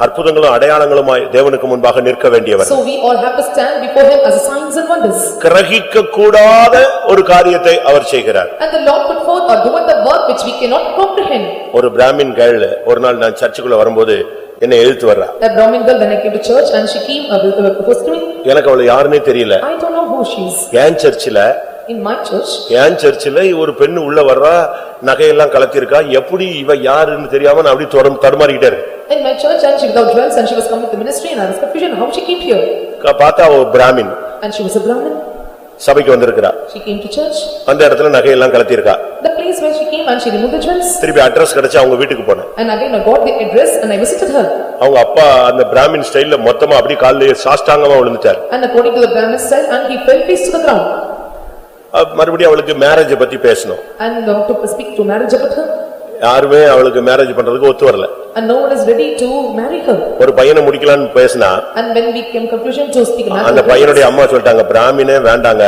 அற்புதங்களும் அடையாளங்களுமாய் தேவனுக்கு முன்பாக நிற்க வேண்டியவர். So we all have to stand before him as signs and wonders. கிரகிக்க கூடாத ஒரு காரியத்தை அவர் செய்கிறார். And the Lord put forth or doeth the work which we cannot comprehend. ஒரு பிராமின் கேர்ள் ஒரு நாள் நான் சர்ச்சுக்குள்ள வரும்போது என்ன எழுத்து வர்றா. That Brahmin girl when I came to church and she came proposed to me. எனக்கு அவளை யாருன்னே தெரியல. I don't know who she is. N சர்ச்சில In my church. என் சர்ச்சில ஒரு பெண்ணு உள்ள வர்றா நகையெல்லாம் கலத்தி இருக்கா எப்படி இவ யாருன்னு தெரியாம நான் அப்படியே தடுமாறிக்கிட்டே இருக்கேன். In my church and she without jewels and she was coming to the ministry and I was confusion how she came here. பார்த்தா அவ Brahmin. And she was a Brahmin. சபைக்கு வந்திருக்கா. She came to church. அந்த இடத்துல நகை எல்லாம் கலத்தி இருக்கா. The place where she came and she removed the jewels. திருப்பி அட்ரஸ் கிடைச்சு அவங்க வீட்டுக்கு போனேன். And again I got the address and I visited her. அவங்க அப்பா அந்த பிராமின் ஸ்டைல்ல மொத்தமா அப்படியே கால்ல சாஷ்டாங்கமா விழுந்துட்டார். And according to the Brahmin style and he fell face to the ground. மறுபடியும் அவளுக்கு மேரேஜ் பத்தி பேசணும். And to speak to marriage about her. யாருமே அவளுக்கு மேரேஜ் பண்றதுக்கு ஒத்து வரல. And no one is ready to marry her. ஒரு பையனை முடிக்கலாம்னு பேசினா. And when we came conclusion to speak marriage. அந்த பையனுடைய அம்மா சொல்லிட்டாங்க பிராமினே வேண்டாங்க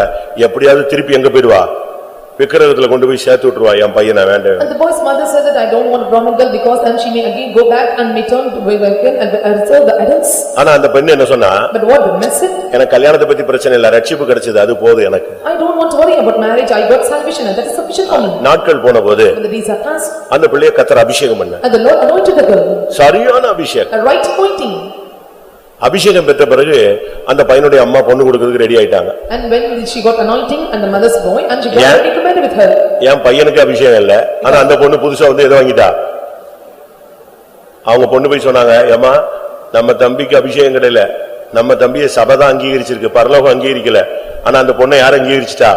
எப்படியாவது திருப்பி எங்க போய்டுவா விக்கிரகத்துல கொண்டு போய் சேர்த்து விட்டுருவா என் பையனை வேண்டாம். And the boy's mother said that I don't want a Brahmin girl because then she may again go back and may turn to again and serve the idols. ஆனா அந்த பெண் என்ன சொன்னா? But what the message? எனக்கு கல்யாணத்தை பத்தி பிரச்சனை இல்ல ரட்சிப்பு கிடைச்சது அது போதும் எனக்கு. I don't want to worry about marriage. I got salvation and that is sufficient for me. நாட்கள் போனபோது When the days are passed. அந்த பிள்ளையை கர்த்தர் அபிஷேகம் பண்ணார். And the Lord anointed the girl. சரியான அபிஷேகம். A right anointing. அபிஷேகம் பெற்ற பிறகு அந்த பையனுடைய அம்மா பொண்ணு கொடுக்கிறதுக்கு ரெடி ஆயிட்டாங்க. And when she got anointing and the mother's boy and she got ready to marry with her. என் பையனுக்கு அபிஷேகம் இல்ல ஆனா அந்த பொண்ணு புதுசா வந்து ஏதோ வாங்கிட்டா. அவங்க பொண்ணு போய் சொன்னாங்க ஏமா நம்ம தம்பிக்கு அபிஷேகம் கிடையல நம்ம தம்பியை சபை தான் அங்கீகரிச்சிருக்கு பரலோகம் அங்கீகரிக்கல ஆனா அந்த பொண்ணை யார் அங்கீகரிச்சிட்டா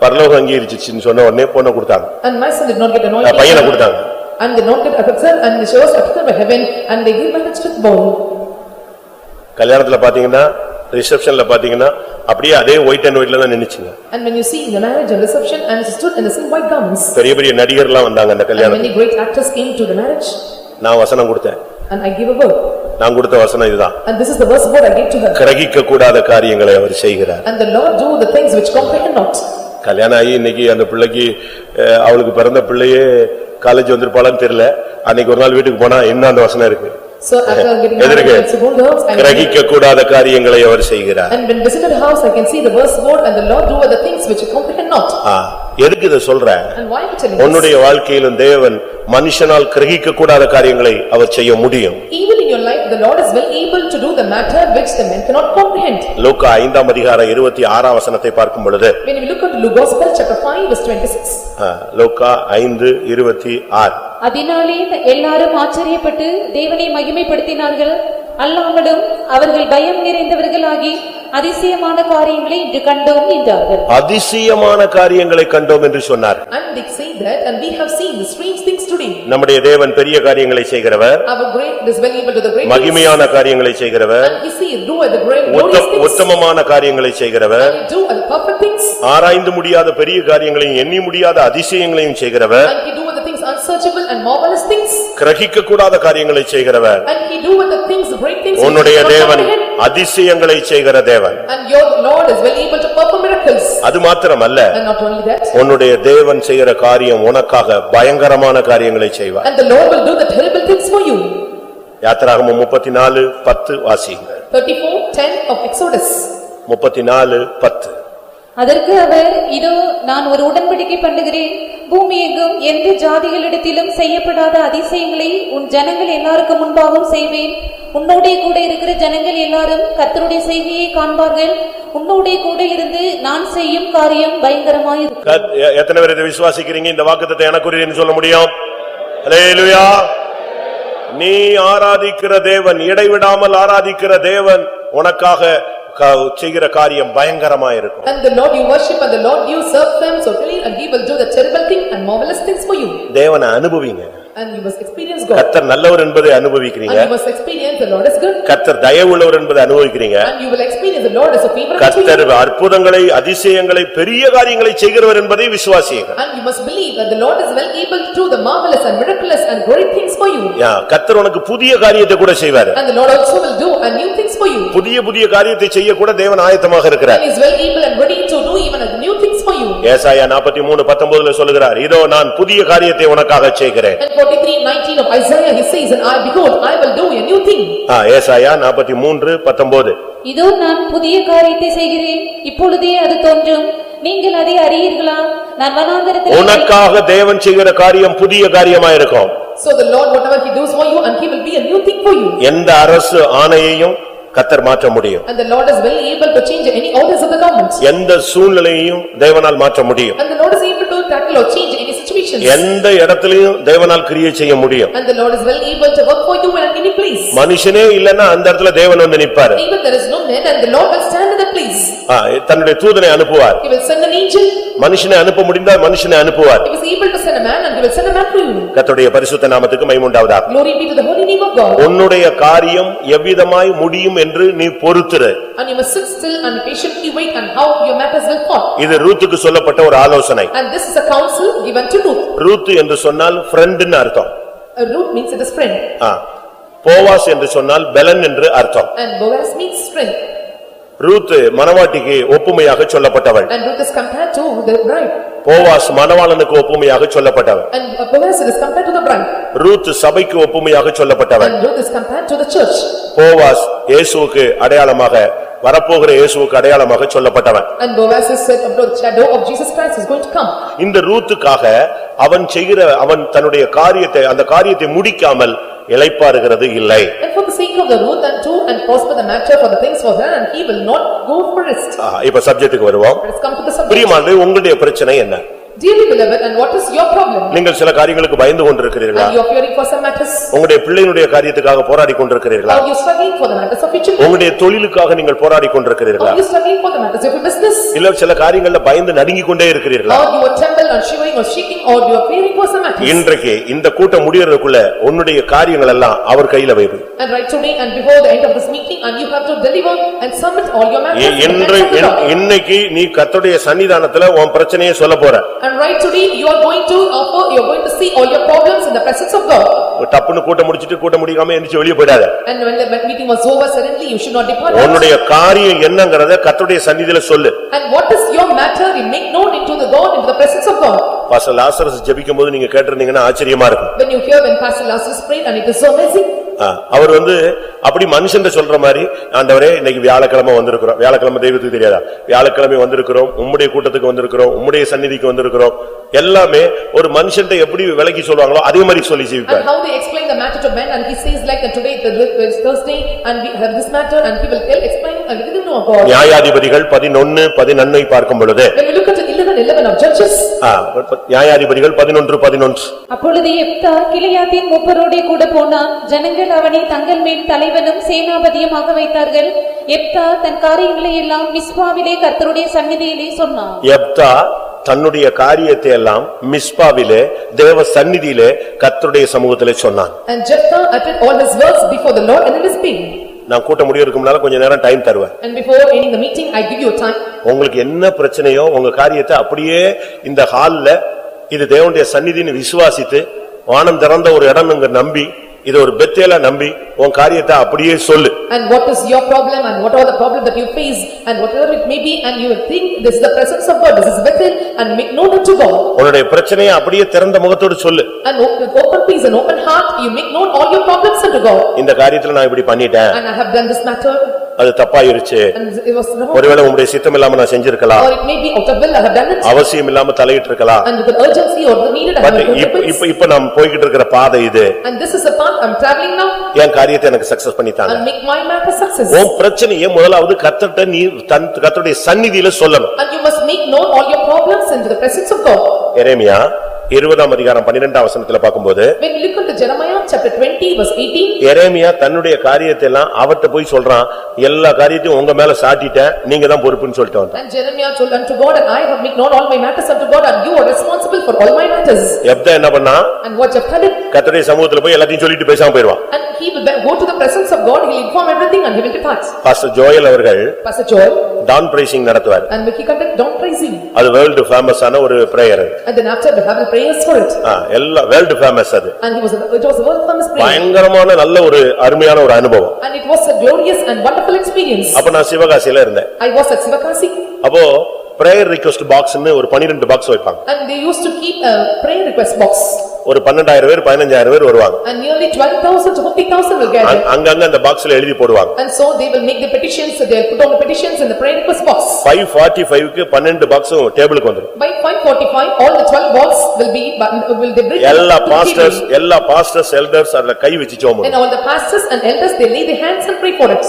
பரலோகம் அங்கீகரிச்சிச்சுன்னு சொன்ன உடனே பொண்ணை கொடுத்தாங்க. And my son did not get anointing. பையனை கொடுத்தாங்க. And did not get accepted and she was accepted by heaven and they gave marriage to the boy. கல்யாணத்துல பாத்தீங்கன்னா ரிசப்ஷன்ல பாத்தீங்கன்னா அப்படியே அதே ஒயிட் அண்ட் ஒயிட்ல தான் நின்னுச்சுங்க. And when you see in the marriage and reception and she stood in the same white garments. பெரிய பெரிய நடிகர்லாம் வந்தாங்க அந்த கல்யாணத்துக்கு. And many great actors came to the marriage. நான் வசனம் கொடுத்தேன். And I gave a word. நான் கொடுத்த வசனம் இதுதான். And this is the verse word I gave to her. கிரகிக்க கூடாத காரியங்களை அவர் செய்கிறார். And the Lord do the things which comprehend not. கல்யாணம் ஆகி இன்னைக்கு அந்த பிள்ளைக்கு அவளுக்கு பிறந்த பிள்ளையே காலேஜ் வந்திருப்பாளான்னு தெரியல. அன்னைக்கு ஒரு நாள் வீட்டுக்கு போனா இன்னும் அந்த வசனம் இருக்கு. So after getting married to go the house கிரகிக்க கூடாத காரியங்களை அவர் செய்கிறார். And when visited the house I can see the verse word and the Lord do the things which comprehend not. எதுக்கு இத சொல்றேன்? And why am I telling this? உன்னுடைய வாழ்க்கையிலும் தேவன் மனுஷனால் கிரகிக்க கூடாத காரியங்களை அவர் செய்ய முடியும். Even in your life the Lord is well able to do the matter which the man cannot comprehend. லூக்கா 5ஆம் அதிகாரம் 26ஆம் வசனத்தை பார்க்கும் பொழுது When we look at Luke Gospel chapter 5 verse 26. லூக்கா 5:26. அதனாலே எல்லாரும் ஆச்சரியப்பட்டு தேவனை மகிமைப்படுத்தினார்கள். அல்லாமலும் அவர்கள் பயம் நிறைந்தவர்களாகி அதிசயமான காரியங்களை இன்று கண்டோம் என்றார்கள். அதிசயமான காரியங்களை கண்டோம் என்று சொன்னார். And they say that and we have seen the strange things today. நம்முடைய தேவன் பெரிய காரியங்களை செய்கிறவர். Our great is well able to the great. மகிமையான காரியங்களை செய்கிறவர். And he see do the great glorious things. உத்தமமான காரியங்களை செய்கிறவர். And do the perfect things. ஆராய்ந்து முடியாத பெரிய காரியங்களையும் எண்ணி முடியாத அதிசயங்களையும் செய்கிறவர். And he do the things unsearchable and marvelous things. கிரகிக்க கூடாத காரியங்களை செய்கிறவர். And he do the things great things. உன்னுடைய தேவன் அதிசயங்களை செய்கிற தேவன். And your Lord is well able to perform miracles. அது மாத்திரமல்ல. And not only that. உன்னுடைய தேவன் செய்கிற காரியம் உனக்காக பயங்கரமான காரியங்களை செய்வார். And the Lord will do the terrible things for you. யாத்திராகமம் 34:10 வாசிங்க. 34:10 of Exodus. 34:10. அதற்கு அவர் இதோ நான் ஒரு உடன்படிக்கை பண்ணுகிறேன் பூமி எங்கும் எந்த ஜாதிகளிடத்திலும் செய்யப்படாத அதிசயங்களை உன் ஜனங்கள் எல்லாருக்கும் முன்பாகவும் செய்வேன். உன்னோடே கூட இருக்கிற ஜனங்கள் எல்லாரும் கர்த்தருடைய செய்கையை காண்பார்கள். உன்னோடே கூட இருந்து நான் செய்யும் காரியம் பயங்கரமாயிருக்கும். எத்தனை பேர் இதை விசுவாசிக்கிறீங்க? இந்த வாக்குத்தத்தத்தை எனக்குரியன்னு சொல்ல முடியும்? அல்லேலூயா. நீ ஆராதிக்கிற தேவன், இடைவிடாமல் ஆராதிக்கிற தேவன் உனக்காக செய்கிற காரியம் பயங்கரமா இருக்கும். And the Lord you worship and the Lord you serve them so clearly and he will do the terrible thing and marvelous things for you. தேவனை அனுபவிங்க. And you must experience God. கர்த்தர் நல்லவர் என்பதை அனுபவிக்கிறீங்க. And you must experience the Lord is good. கர்த்தர் தயவுள்ளவர் என்பதை அனுபவிக்கிறீங்க. And you will experience the Lord as a favorable. கர்த்தர் அற்புதங்களை அதிசயங்களை பெரிய காரியங்களை செய்கிறவர் என்பதை விசுவாசியுங்க. And you must believe that the Lord is well able to do the marvelous and miraculous and great things for you. கர்த்தர் உனக்கு புதிய காரியத்தை கூட செய்வார். And the Lord also will do a new things for you. புதிய காரியத்தை செய்ய கூட தேவன் ஆயத்தமாக இருக்கிறார். And he is well able and ready to do even a new things for you. ஏசாயா 43:19 சொல்லுகிறார், இதோ நான் புதிய காரியத்தை உனக்காக செய்கிறேன். And 43:19 of Isaiah he says, and I behold I will do a new thing. ஏசாயா 43:19. இதோ நான் புதிய காரியத்தை செய்கிறேன் இப்பொழுதே அது தோன்றும் நீங்கள் அதை அறியீர்களா? நான் வனாந்தரத்தில் உனக்காக தேவன் செய்கிற காரியம் புதிய காரியமா இருக்கும். So the Lord whatever he does for you and he will be a new thing for you. எந்த அரசு ஆணையையும் கர்த்தர் மாற்ற முடியும். And the Lord is well able to change any orders of the government. எந்த சூழ்நிலையையும் தேவனால் மாற்ற முடியும். And the Lord is able to will tackle or change any situations. எந்த இடத்திலயும் தேவனால் கிரியை செய்ய முடியும். And the Lord is well able to work for you in any place. மனுஷனே இல்லன்னா அந்த இடத்துல தேவன் வந்து நிப்பாரு. Even there is no man and the Lord will stand in the place. தன்னுடைய தூதனை அனுப்புவார். He will send an angel. மனுஷனை அனுப்ப முடிந்தால் மனுஷனை அனுப்புவார். He was able to send a man and he will send a man for you. கர்த்தருடைய பரிசுத்த நாமத்துக்கு மகிமை உண்டாவதாக. Glory be to the holy name of God. உன்னுடைய காரியம் எவ்விதமாய் முடியும் என்று நீ பொறுத்துரு. And you must sit still and patiently wait and how your matters will fall. இது ரூத்துக்கு சொல்லப்பட்ட ஒரு ஆலோசனை. And this is a counsel given to Ruth. Ruth என்று சொன்னால் ஃப்ரெண்ட்னு அர்த்தம். Ruth means it is friend. Boaz என்று சொன்னால் பெலன் என்று அர்த்தம். And Boaz means strength. Ruth மணவாட்டிக்கு ஒப்புமையாக சொல்லப்பட்டவள். And Ruth is compared to the bride. Boaz மணவாளனுக்கு ஒப்புமையாக சொல்லப்பட்டவள். And Boaz is compared to the bride. Ruth சபைக்கு ஒப்புமையாக சொல்லப்பட்டவள். And Ruth is compared to the church. Boaz இயேசுவுக்கு அடையாளமாக வரப்போகிற இயேசுவுக்கு அடையாளமாக சொல்லப்பட்டவன். And Boaz is said of the shadow of Jesus Christ is going to come. இந்த ரூத்துக்காக அவன் தன்னுடைய காரியத்தை அந்த காரியத்தை முடிக்காமல் இளைப்பாறுகிறது இல்லை. And for the sake of the Ruth and to and prosper the matter for the things for her and he will not go for rest. இப்ப சப்ஜெக்ட்டுக்கு வருவோம். Let us come to the subject. பிரியமானவர்களே உங்களுடைய பிரச்சனை என்ன? Dearly beloved, and what is your problem? நீங்கள் சில காரியங்களுக்கு பயந்து கொண்டிருக்கிறீர்களா? And you are fearing for some matters. உங்களுடைய பிள்ளைகளுடைய காரியத்துக்காக போராடி கொண்டிருக்கிறீர்களா? Are you struggling for the matters of your children? உங்களுடைய தொழிலுக்காக நீங்கள் போராடி கொண்டிருக்கிறீர்களா? Are you struggling for the matters of your business? இல்ல சில காரியங்கள்ல பயந்து நடுங்கிக் கொண்டே இருக்கிறீர்களா? Or you are trembling or shivering or shaking or you are fearing for some matters? இன்றைக்கு இந்த கூட்டம் முடியறதுக்குள்ள உன்னுடைய காரியங்கள் எல்லாம் அவர் கையில வைப்பு. And right today and before the end of this meeting and you have to deliver and submit all your matters. இன்னைக்கு நீ கர்த்தருடைய சன்னிதானத்துல உன் பிரச்சனையை சொல்லப் போற. And right today you are going to offer, you are going to see all your problems in the presence of God. டப்புன்னு கூட்டம் முடிச்சிட்டு கூட்டம் முடிக்காம எந்திரிச்சு வெளிய போய்டாத. And when the meeting was over suddenly you should not depart. உன்னுடைய காரியம் என்னங்கறத கர்த்தருடைய சன்னிதியில சொல்லு. And what is your matter you make known into the God, into the presence of God. Pastor Lazarus ஜெபிக்கும்போது நீங்க கேட்டிருந்தீங்கன்னா ஆச்சரியமா இருக்கும். When you hear when Pastor Lazarus prayed and it is so amazing. அவர் அப்படி மனுஷன் சொல்ற மாதிரி ஆண்டவரே இன்னைக்கு வியாழக்கிழமை வந்திருக்கிறோம். வியாழக்கிழமை தெய்வத்துக்கு தெரியாதா? வியாழக்கிழமை வந்திருக்கிறோம், உம்முடைய கூட்டத்துக்கு வந்திருக்கிறோம், உம்முடைய சந்நிதிக்கு வந்திருக்கிறோம். எல்லாமே ஒரு மனுஷன் எப்படி விலக்கி சொல்வாங்களோ அதே மாதிரி சொல்லி ஜீவிப்பார். And how they explain the matter to men and he says like that today is Thursday and we have this matter and he will explain and we didn't know about. நியாயாதிபதிகள் 11:11 பார்க்கும் பொழுது when we look at 11:11 of Judges. நியாயாதிபதிகள் 11:11. அப்பொழுது எப்தா கிலியாத்தின் மூப்பரோடே கூட போனான். ஜனங்கள் அவனை தங்கள் மேல் தலைவனும் சேனாபதியுமாக வைத்தார்கள். எப்தா தன் காரியங்களை எல்லாம் மிஸ்பாவிலே கர்த்தருடைய சந்நிதியிலே சொன்னான். எப்தா தன்னுடைய காரியத்தை எல்லாம் மிஸ்பாவிலே தேவ சந்நிதியிலே கர்த்தருடைய சமூகத்திலே சொன்னான். And Jephthah uttered all his words before the Lord and in his being. நான் கூட்ட முடியறதுக்கு முன்னால கொஞ்ச நேரம் டைம் தருவேன். And before ending the meeting I give you time. உங்களுக்கு என்ன பிரச்சனையோ உங்க காரியத்தை அப்படியே இந்த ஹால்ல இது தேவனுடைய சந்நிதின்னு விசுவாசித்து வானம் திறந்த ஒரு இடம்ங்க நம்பி இது ஒரு பெத்தேலா நம்பி உன் காரியத்தை அப்படியே சொல்லு. And what is your problem and what are the problem that you face and whatever it may be and you will think this is the presence of God, this is Bethel and make known unto God. உன்னுடைய பிரச்சனையை அப்படியே திறந்த முகத்தோடு சொல்லு. And with open peace and open heart you make known all your problems unto God. இந்த காரியத்துல நான் இப்படி பண்ணிட்டேன். And I have done this matter. அது தப்பாயிருச்சு. ஒருவேளை உம்முடைய சித்தம் இல்லாம நான் செஞ்சிருக்கலாம். Or it may be out of will I have done it. அவசியம் இல்லாம தலையிட்டு இருக்கலாம். And with the urgency or the needed I have done it. இப்ப நாம் போய்கிட்டு இருக்கிற பாதை இது. And this is the path I am traveling now. என் காரியத்தை எனக்கு சக்சஸ் பண்ணிட்டாங்க. And make my matter success. உன் பிரச்சனையை முதலாவது கர்த்தர்ட்ட நீ கர்த்தருடைய சந்நிதியில சொல்லணும். And you must make known all your problems into the presence of God. எரேமியா 20 அதிகாரம் 12 வசனத்துல பாக்கும்போது when we look at Jeremiah chapter 20 verse 18 எரேமியா தன்னுடைய காரியத்தை எல்லாம் அவர்ட்ட போய் சொல்றான். எல்லா காரியத்தையும் உங்க மேல சாட்டிட்டேன், நீங்க தான் பொறுப்புன்னு சொல்லிட்டு வந்தான். And Jeremiah told unto God and I have made known all my matters unto God and you are responsible for all my matters. எப்தா என்ன பண்ணா? And what Jephthah did? கர்த்தருடைய சமூகத்துல போய் எல்லாத்தையும் சொல்லிட்டு பேசாம போய்டுவான். And he will go to the presence of God, he will inform everything and he will depart. Pastor Joel அவர்கள் Pastor Joel டான் பிரேசிங் நடத்துவார். and he conduct dawn praising. அது world famous ஆன ஒரு prayer. And then after we have the prayers for it. எல்லா world famous அது. And it was a world famous prayer. பயங்கரமான நல்ல ஒரு அருமையான ஒரு அனுபவம். And it was a glorious and wonderful experience. அப்ப நான் சிவகாசியில இருந்தேன். I was at Sivakasi. அப்போ prayer request box ன்னு ஒரு 12 பாக்ஸ் வைப்பாங்க. And they used to keep a prayer request box. ஒரு 12,000 பேர் 15,000 பேர் வருவாங்க. And nearly 12,000 to 50,000 will gather. அங்கங்க அந்த பாக்ஸ்ல எழுதி போடுவாங்க. And so they will make the petitions, they will put on the petitions in the prayer request box. 5:45 க்கு 12 பாக்ஸும் டேபிளுக்கு வந்துரும். By 5:45 all the 12 balls will they bring எல்லா பாஸ்டர்ஸ் எல்டர்ஸ் அதுல கை வச்சு ஜெபம் பண்ணுவாங்க. And all the pastors and elders they lay their hands and pray for it.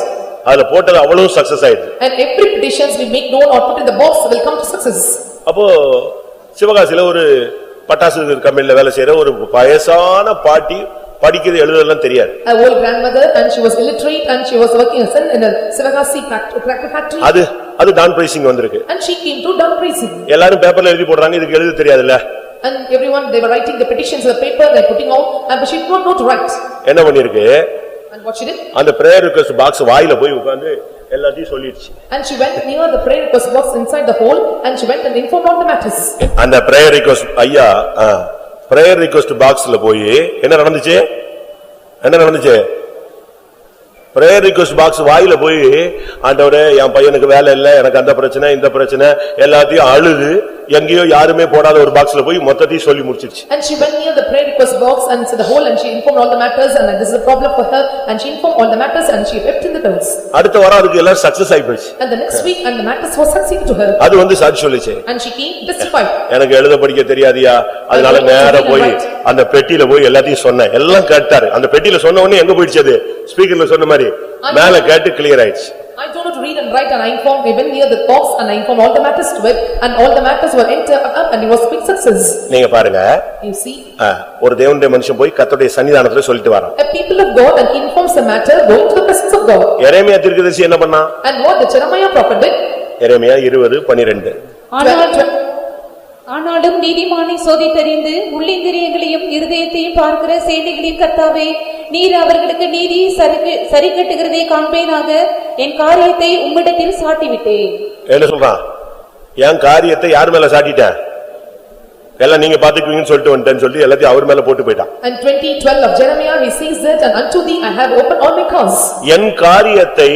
அதுல போட்டது அவ்வளவு சக்சஸ் ஆயிடுது. And every petitions we make known or put in the box will come to success. அப்போ சிவகாசியில ஒரு பட்டாசு கம்பெனில வேலை செய்யற ஒரு வயசான பாட்டி படிக்கிறது எழுதுறதெல்லாம் தெரியாது. A old grandmother and she was illiterate and she was working as in a Sivagasi cracker factory. அது டான் பிரைசிங் வந்திருக்கு. And she came to down praising. எல்லாரும் பேப்பர்ல எழுதி போடுறாங்க, இதுக்கு எழுத தெரியாதுல்ல. And everyone they were writing the petitions on the paper, they putting out, but she did not know to write. என்ன பண்ணிருக்கு? And what she did? அந்த prayer request box வாயில போய் உட்கார்ந்து எல்லாத்தையும் சொல்லிடுச்சு. And she went near the prayer request box inside the hole and she went and informed all the matters. அந்த prayer request ஐயா prayer request boxல போய் என்ன நடந்துச்சு? prayer request box வாயில போய் ஆண்டவரே என் பையனுக்கு வேலை இல்ல, எனக்கு அந்த பிரச்சனை இந்த பிரச்சனை எல்லாத்தையும் அழுது எங்கேயோ யாருமே போடாத ஒரு பாக்ஸ்ல போய் மொத்தத்தையும் சொல்லி முடிச்சிருச்சு. And she went near the prayer request box and said the whole and she informed all the matters and this is a problem for her and she informed all the matters and she wept in the bills. அடுத்த வாரம் அதுக்கு எல்லாம் success ஆயி போச்சு. And the next week and the matters was succeeded to her. அது வந்து சாட்சி சொல்லுச்சு. And she came testified. எனக்கு எழுத படிக்க தெரியாதியா, அதனால நேரா போய் அந்த பெட்டியில போய் எல்லாத்தையும் சொன்னேன். எல்லாம் கேட்டாரு. அந்த பெட்டியில சொன்ன உடனே எங்க போயிடுச்சு? அது ஸ்பீக்கர்ல சொன்ன மாதிரி மேல கேட்டு கிளியர் ஆயிடுச்சு. I don't know to read and write and I informed even near the box and I informed all the matters to it and all the matters were entered up and it was big success. நீங்க பாருங்க, you see, ஒரு தேவனுடைய மனுஷன் போய் கர்த்தருடைய சன்னிதானத்துல சொல்லிட்டு வரான். A people of God and informs the matter going to the presence of God. எரேமியா தீர்க்கதரிசி என்ன பண்ணான்? And what the Jeremiah prophet did? எரேமியா 20:12. ஆனாலும் நீதிமானை சோதித்தறிந்து உள்ளிந்திரியங்களையும் இருதயத்தையும் பார்க்கிற சேனைகளின் கர்த்தாவே, நீர் அவர்களுக்கு நீதி சரி கட்டுகிறதை காண்பேனாக என் காரியத்தை உம்மிடத்தில் சாட்டிவிட்டேன். என்ன சொல்றான்? என் காரியத்தை யார் மேல சாட்டிட்டேன்? எல்லாம் நீங்க பாத்துக்குவீங்கன்னு சொல்லிட்டு வந்துட்டேன்னு சொல்லி எல்லாத்தையும் அவர் மேல போட்டு போயிட்டான். And 20:12 of Jeremiah he says that and unto thee I have opened all my cause. என் காரியத்தை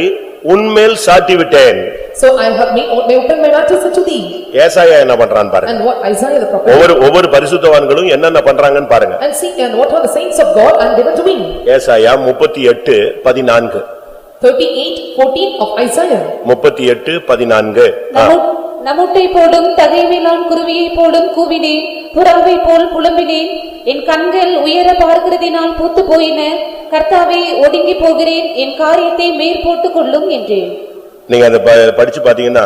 உன்மேல் சாட்டிவிட்டேன். So I have made open my matters unto thee. ஏசாயா என்ன பண்றான் பாருங்க. And what Isaiah the prophet. ஒவ்வொரு பரிசுத்தவான்களும் என்னென்ன பண்றாங்கன்னு பாருங்க. And see and what are the saints of God and they were doing. ஏசாயா 38:14. 38:14 of Isaiah. 38:14. நமுட்டை போலும் தகைவிலான் குருவியை போலும் கூவினேன், புறாவை போல் புலம்பினேன், என் கண்கள் உயர பார்க்கிறதினால் பூத்து போயின, கர்த்தாவே ஒடுங்கி போகிறேன், என் காரியத்தை மேற்போட்டுக் கொள்ளும் என்றேன். நீங்க அத படிச்சு பாத்தீங்கன்னா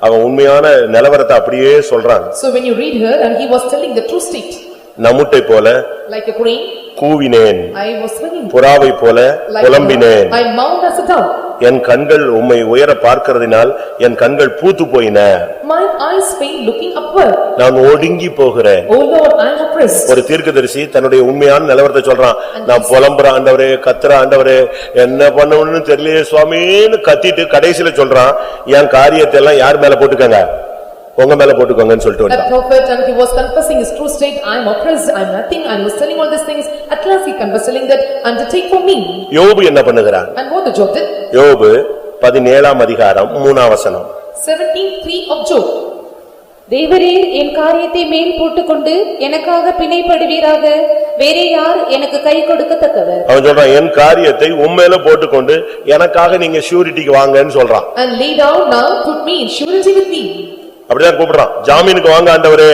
அவன் உண்மையான நிலவரத்தை அப்படியே சொல்றாங்க. So when you read her and he was telling the true state. நமுட்டை போல like a crane கூவினேன், I was singing. புறாவை போல புலம்பினேன், I mourned as a dove. என் கண்கள் உம்மை உயர பார்க்கிறதினால் என் கண்கள் பூத்து போயின. My eyes fail looking upward. நான் ஒடுங்கி போகிறேன். Oh Lord, I am oppressed. ஒரு தீர்க்கதரிசி தன்னுடைய உண்மையான நிலவரத்தை சொல்றான். நான் புலம்புற ஆண்டவரே, கத்துற ஆண்டவரே, என்ன பண்ணணும்னு தெரியலையே சுவாமின்னு கத்திட்டு கடைசில சொல்றான், என் காரியத்தை எல்லாம் யார் மேல போட்டுக்கங்க? உங்க மேல போட்டுக்கோங்கன்னு சொல்லிட்டு A prophet and he was confessing his true state. I am oppressed, I am nothing, I was telling all these things. At last he was telling that undertake for me. யோபு என்ன பண்ணுகிறான்? And what the Job did? யோபு 17:3 17:3 of Job. தேவரீர் என் காரியத்தை மேல் போட்டுக்கொண்டு எனக்காக பிணைப்படுவீராக, வேறே யார் எனக்கு கை கொடுக்கத்தக்கவர்? அவன் சொல்றான், என் காரியத்தை உம்மேல போட்டுக்கொண்டு எனக்காக நீங்க ஷூரிட்டிக்கு வாங்கன்னு சொல்றான். And lay down now, put me in surety with me. அப்படிதான் கூப்பிடுறான், ஜாமீனுக்கு வாங்க ஆண்டவரே.